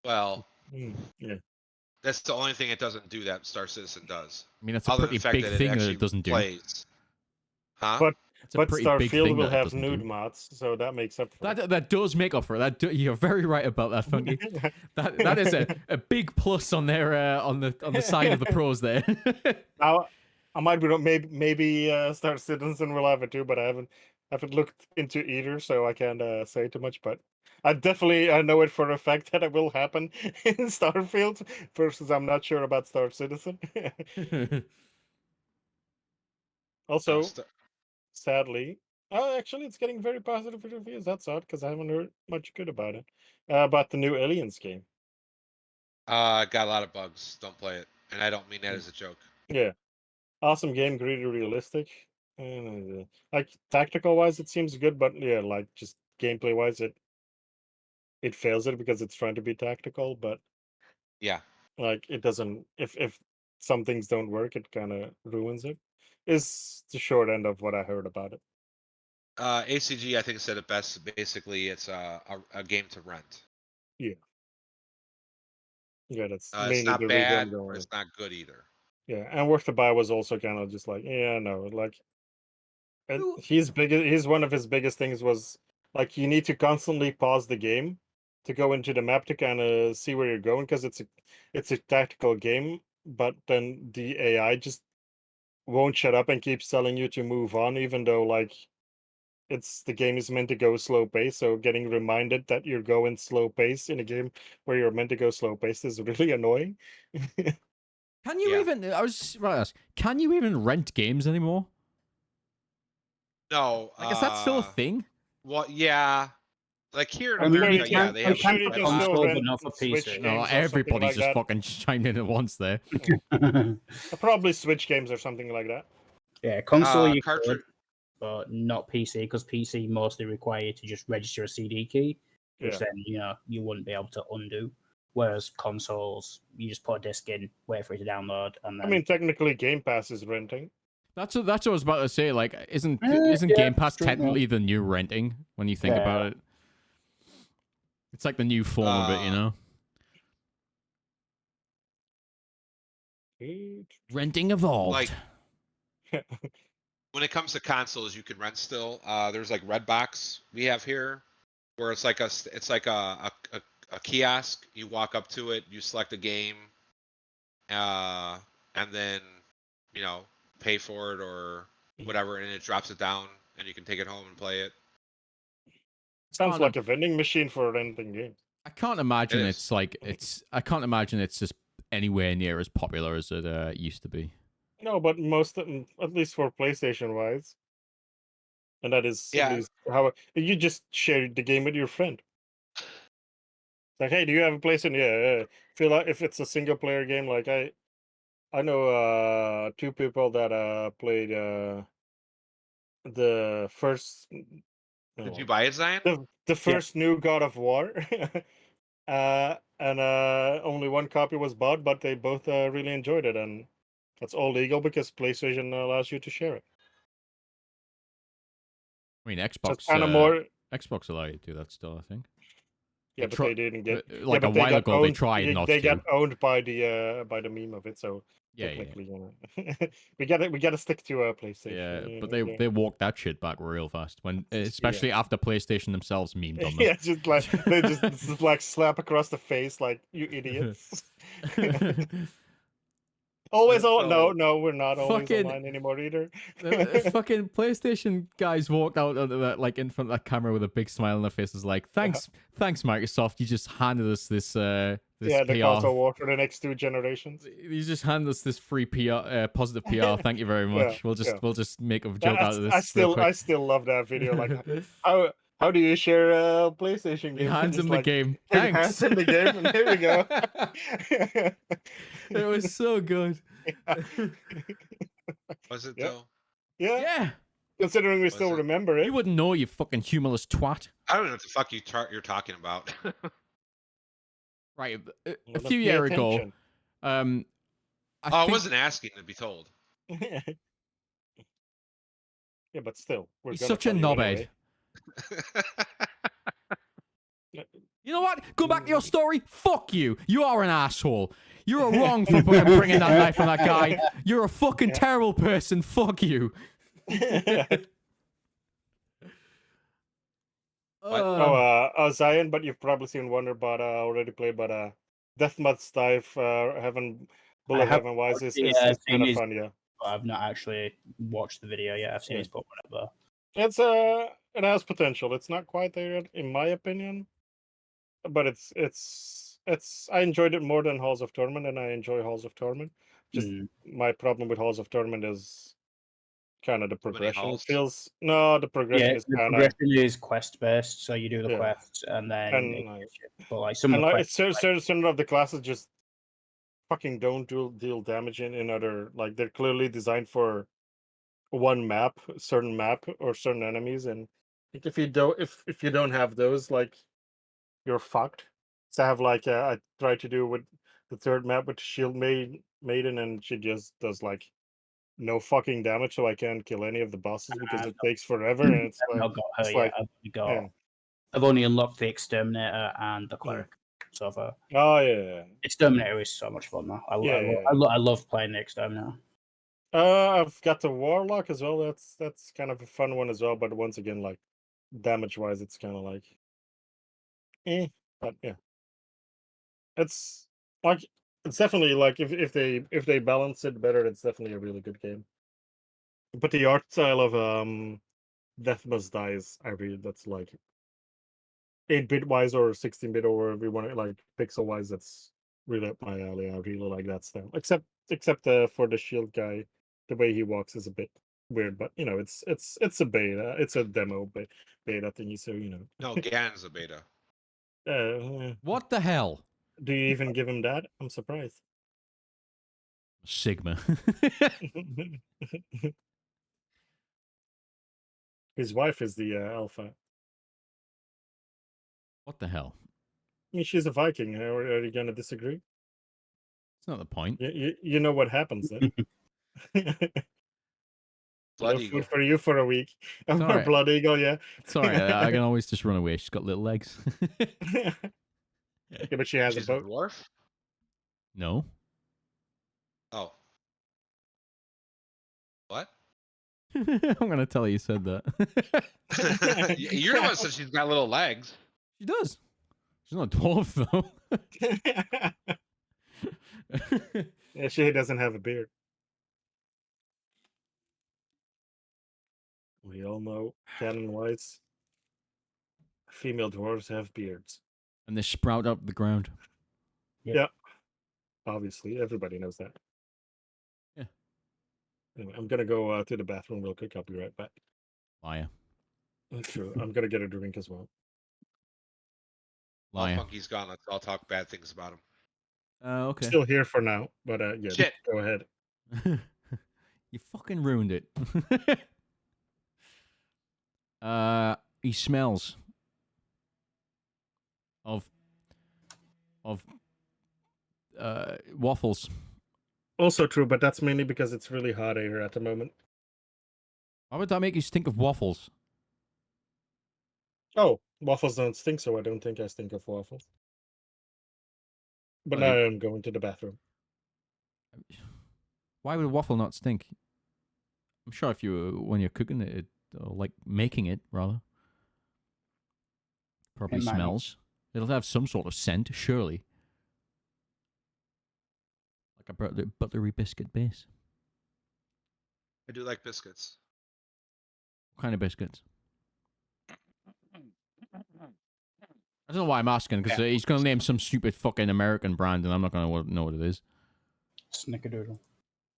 Well, Yeah. that's the only thing it doesn't do that Star Citizen does. I mean, that's a Other than pretty the fact big that thing that actually it doesn't do. plays. Huh? But It's a but pretty big Starfield thing will that it have doesn't nude do. mods, so that makes up for it. That does make up for it. You're very right about that, Funky. That is a big plus on their on the side of the pros there. Now, I might be wrong. Maybe Star Citizen will have it too, but I haven't looked into either, so I can't say too much. But I definitely know it for a fact that it will happen in Starfield. Versus, I'm not sure about Star Citizen. Also, sadly, actually, it's getting very positive reviews. That's odd because I haven't heard much good about it. About the new Aliens game. Got a lot of bugs. Don't play it, and I don't mean that as a joke. Yeah, awesome game, really realistic, and like tactical wise, it seems good. But yeah, like just gameplay wise, it fails it because it's trying to be tactical. But Yeah. like it doesn't. If some things don't work, it kind of ruins it. Is the short end of what I heard about it. ACG, I think, said it best. Basically, it's a game to rent. Yeah, that's It's mainly not the reason I'm bad, going but with. it's not good either. Yeah, and Worth to Buy was also kind of just like, yeah, no, like, and Ooh. he's one of his biggest things was like you need to constantly pause the game to go into the map to kind of see where you're going because it's a tactical game, but then the AI just won't shut up and keeps telling you to move on, even though like the game is meant to go slow pace. So getting reminded that you're going slow pace in a game where you're meant to go slow pace is really annoying. Can you Yeah. even? I was right. To ask, can you even rent games anymore? No. Like, is that still a thing? Well, yeah. Like here in I mean, America, you yeah, can- they I'm have. sure you rental can still options. console, rent but not for Switch PC. games No, or something everybody's like just that. fucking chimed in at once there. Probably Switch games or something like that. Yeah, console you Cartridge. could, but not PC because PC mostly require you to just register a CD key, which Yeah. then you wouldn't be able to undo. Whereas consoles, you just put a disc in, wait for it to download, and then I mean, technically, Game Pass is renting. That's what I was about to say. Like, isn't yeah, Game Pass true, yeah. technically the new renting when you think Yeah. about it? It's like the new form of it, you know. Renting evolved. Like, when it comes to consoles, you can rent still. There's like Redbox we have here, where it's like a kiosk. You walk up to it, you select a game, and then pay for it or whatever, and it drops it down, and you can take it home and play it. Sounds Oh, like a vending machine for renting games. I can't imagine It it's like I can't imagine it's just anywhere near as popular as it used to be. No, but most, at least for PlayStation wise, and that is at Yeah. least how you just share the game with your friend. Like, hey, do you have a PlayStation? Yeah. Feel like if it's a single player game, like I know two people that played the first. Did you buy it, Zion? The first new God of War, and only one copy was bought, but they both really enjoyed it, and that's all legal because PlayStation allows you to share it. I mean, So it's Xbox kind of more, Xbox allow you to do that still, I think. yeah, but they didn't get like yeah, a but they while got ago they owned, tried not they to. got owned by the meme of it, so Yeah, technically, we gotta stick to PlayStation. yeah, but they walked that shit back real fast when, Yeah. especially after PlayStation themselves memed on them. Yeah, just like they just like slap across the face, like you idiots. Always So- no, we're not always Fucking- online anymore either. The fucking PlayStation guys walked out of that, like in front of that camera with a big smile on their faces, like, thanks, Microsoft. You just handed us this this Yeah, the PR. console war for the next 2 generations. You just handed us this free PR, positive PR. Thank you very much. Yeah. We'll just make a joke out of this. I real quick. still love that video. Like, how do you share a PlayStation He game? hands Just him the like, game. "Hey, Thanks. hands in the game, and here we go. It was so good. Was it Yeah. though? Yeah, Yeah. considering we Was still it? remember it. You wouldn't know, you fucking humorless twat. I don't know what the fuck you're talking about. Right. A Let's few pay years ago, attention. I think wasn't asking to be told. Yeah, but still, we're he's gonna such a tell you knobhead. anyway. You know what? Go back to your story. Fuck you. You are an asshole. You're wrong for fucking bringing that knife on that guy. You're a fucking terrible person. Fuck you. Zion, but you've probably seen Wonder, but already played, but Deathmatch Dive, Bullet have Heaven Wise is yeah, kind of his- fun, yeah. I've not actually watched the video yet. I've seen his put one up It's it has potential. It's not quite there yet, in my opinion, but it's I enjoyed it more than Halls of Torment, and I enjoy Halls of Torment. there. Just my problem with Halls of Torment is kind of the Too many progression. It halls? feels the progression Yeah, is the kind of progression is quest based, so you do the Yeah. quests and then And, it like- gives you- but like some and of the like quests, certain of the classes just fucking don't deal damage in other, like, they're clearly designed for one map, certain map or certain enemies, and like if you don't have those, like, you're fucked. So I have like I tried to do with the third map with Shield Maiden, and she just does like no fucking damage, so I can't kill any of the bosses because I've it takes forever, and it's I've like not got her it's yet. like yeah. I've only unlocked the Exterminator and the Cleric so far. Oh yeah. Exterminator is so much fun though. I love playing the Exterminator. I've got the Warlock as well. That's kind of a fun one as well, but once again, like, damage wise, it's kind of like but yeah, it's like it's definitely like if they balance it better, it's definitely a really good game. But the art style of Death Must Die is that's like 8-bit wise or 16-bit or whatever you want it, like pixel wise, that's really up my alley. I really like that style. Except for the shield guy, the way he walks is a bit weird, but it's a beta, it's a demo beta thingy, so No, Gan's a beta. What the hell? do you even give him that? I'm surprised. Sigma. His wife is the alpha. What the hell? I mean, she's a Viking. Are you gonna disagree? It's not the point. You know what happens then. Blood No Eagle. food for you for a week. Sorry. Blood Eagle, yeah. Sorry, I can always just run away. She's got little legs. Yeah, but she has She's a a boat. dwarf? No. Oh. What? I'm gonna tell you said that. You're the one that said she's got little legs. She does. She's not a dwarf though. Yeah, she doesn't have a beard. We all know, canon-wise, female dwarves have beards. And they sprout up the ground. Obviously, everybody knows that. Yeah. Anyway, I'm gonna go to the bathroom real quick. I'll be right back. Liar. That's true. I'm gonna get a drink as well. All Liar. Funky's gone. Let's all talk bad things about him. Okay. Still here for now, but yeah, Shit. go ahead. You fucking ruined it. He smells of waffles. Also true, but that's mainly because it's really hot here at the moment. Why would that make you stink of waffles? Oh, waffles don't stink, so I don't think I stink of waffles. But Well, now I'm going to the bathroom. Why would a waffle not stink? I'm sure if when you're cooking it, or like making it rather, probably It might not. smells. It'll have some sort of scent, surely. Like Like a buttery biscuit base. I do like biscuits. What kind of biscuits? I don't know why I'm asking, because he's going to name some stupid fucking American brand, and I'm not going to know what it is. Snickerdoodle.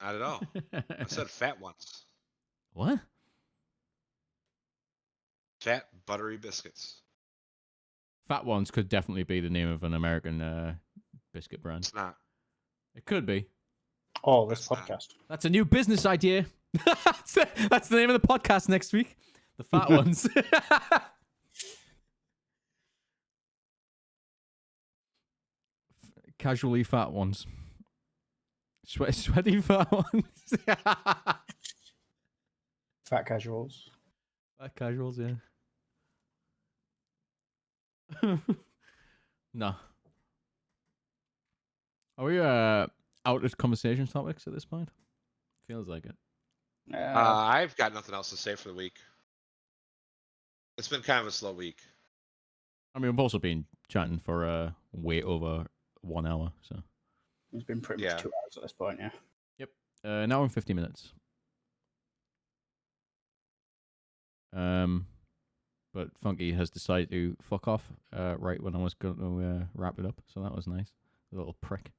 I don't know. I said fat ones. What? Fat buttery biscuits. Fat Ones could definitely be the name of an American biscuit brand. It's not. It could be. Oh, this It's not. podcast. That's a new business idea. That's the name of the podcast next week. The Fat Ones. Casually fat ones. Sweaty fat ones. Fat casuals. Fat casuals, yeah. No. Are we out of conversation topics at this point? Feels like it. I've got nothing else to say for the week. It's been kind of a slow week. I mean, we've also been chatting for way over 1 hour, so. It's been pretty much 2 hours at this point, yeah. Yep. An hour and 50 minutes. But Funky has decided to fuck off right when I was going to wrap it up, so that was nice. A little prick.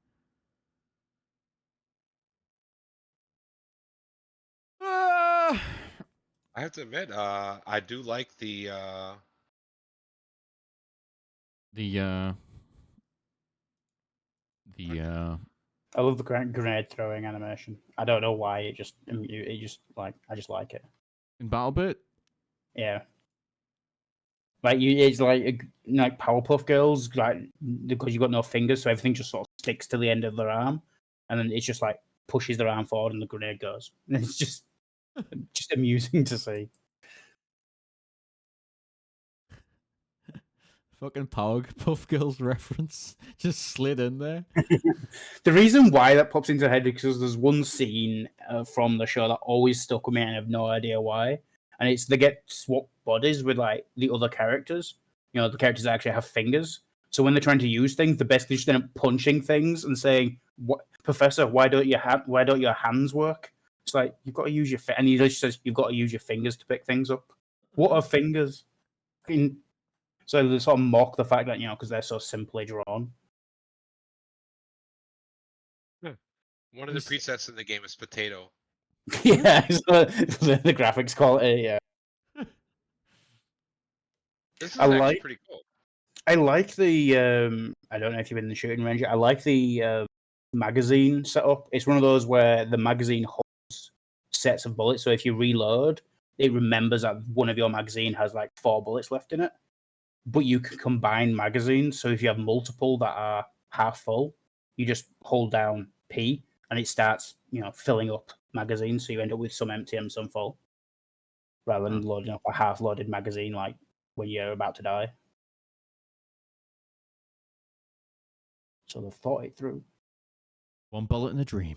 I have to admit, I do like the I love the grenade throwing animation. I don't know why. It just like I just like it. in BattleBit. Yeah. Like it's like Powerpuff Girls, like because you've got no fingers, so everything just sort of sticks to the end of their arm, and then it's just like pushes their arm forward and the grenade goes. And it's just amusing to see. Fucking Powerpuff Girls reference just slid in there. The reason why that pops into the head is because there's one scene from the show that always stuck with me, and I have no idea why. And it's they get swapped bodies with like the other characters. You know, the characters that actually have fingers. So when they're trying to use things, they basically just end up punching things and saying, "What, Professor? Why don't your hands work?" It's like you've got to use your and he just says you've got to use your fingers to pick things up. What are fingers? So they sort of mock the fact that because they're so simply drawn. one of the presets in the game is potato. Yeah, so the graphics quality. Yeah, This is I actually like- pretty cool. I like the. I don't know if you've been in the shooting range. I like the magazine setup. It's one of those where the magazine holds sets of bullets. So if you reload, it remembers that one of your magazine has like 4 bullets left in it. But you can combine magazines. So if you have multiple that are half full, you just hold down P and it starts, filling up magazines. So you end up with some empty and some full, rather than loading up a half-loaded magazine like when you're about to die. So they've thought it through. One bullet in a dream.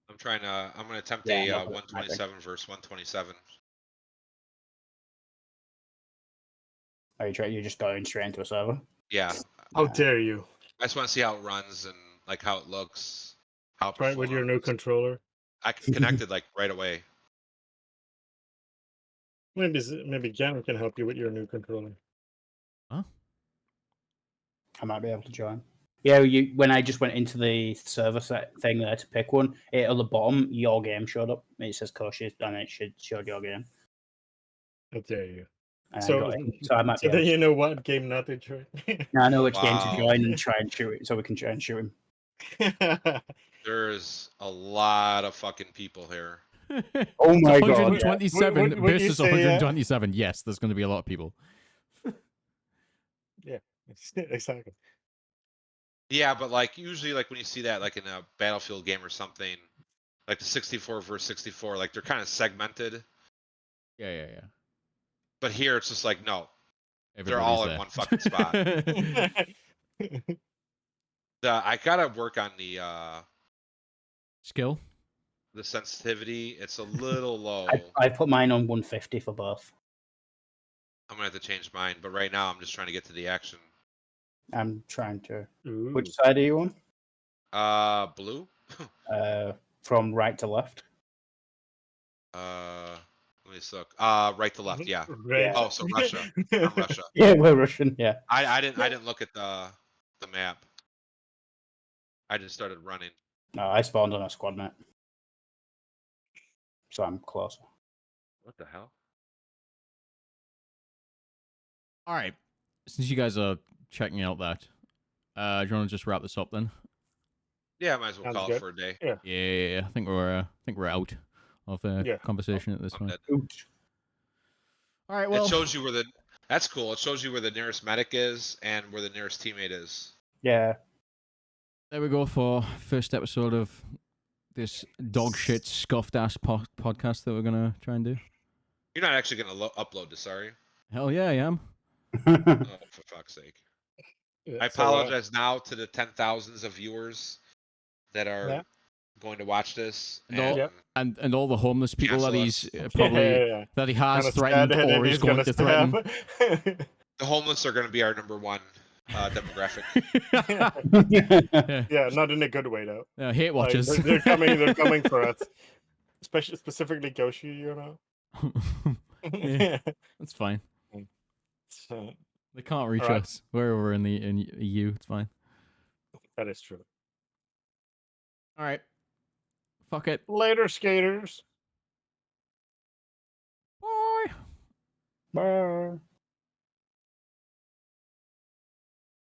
I'm going to attempt Yeah, a I'm not good at 127 versus 127. Are you're just going straight into a server? Yeah. How dare you? I just want to see how it runs and like how it looks. How it Try it with your new performs. controller. I connected like right away. Maybe Gavin can help you with your new controller. Huh? I might be able to join. Yeah, when I just went into the server set thing there to pick one, at the bottom, your game showed up. It says cautious, and it showed your game. How dare you? And So, I got in, so I might be then able you know what game not to join. now I know which game to Wow. join and try and shoot it, so we can try and shoot him. There's a lot of fucking people here. Oh my It's god! 127 What you versus say, 127. Yes, there's going to be a lot of people. Yeah, exactly. Yeah, but like usually like when you see that like in a Battlefield game or something, like the 64 versus 64, like they're kind of segmented. Yeah. But here it's just like no, they're Everybody's all there. in one fucking spot. I gotta work on the Skill? sensitivity. It's a little low. I put mine on 150 for both. I'm gonna have to change mine, but right now I'm just trying to get to the action. I'm trying to. Ooh. Which side are you on? Blue. From right to left. Let me just look. Right to left. Yeah. Right. Oh, so Russia. From Russia. Yeah, we're Russian. Yeah. I didn't look at the map. I just started running. No, I spawned on a squad mate, so I'm closer. What the hell? All right. Since you guys are checking out that, do you want to just wrap this up then? Yeah, might as well Sounds call good. it for a day. Yeah, I think we're out of Yeah. conversation at this I'm point. dead. Oot. All right, well, It shows you where the. That's cool. It shows you where the nearest medic is and where the nearest teammate is. Yeah. there we go for first episode of this dog shit scuffed ass podcast that we're gonna try and do. You're not actually gonna upload this, are you? Hell yeah, I am. Oh, for fuck's sake! Yeah, I so, apologize now to the 10,000s of viewers that are Yeah. going to watch this. And all, Yep. and all the homeless people that Cancel he's us. probably that he has Kinda threatened scared or and is he's going gonna to threaten. stab. The homeless are going to be our number one demographic. yeah. Yeah, not in a good way though. Yeah, hate Like, watchers. they're coming. They're coming for us. Specifically Goshi, you know. Yeah. That's fine. So, They can't reach Alright. us. We're over in the EU. It's fine. that is true. All right. Fuck it. Later, skaters. Bye. Bye.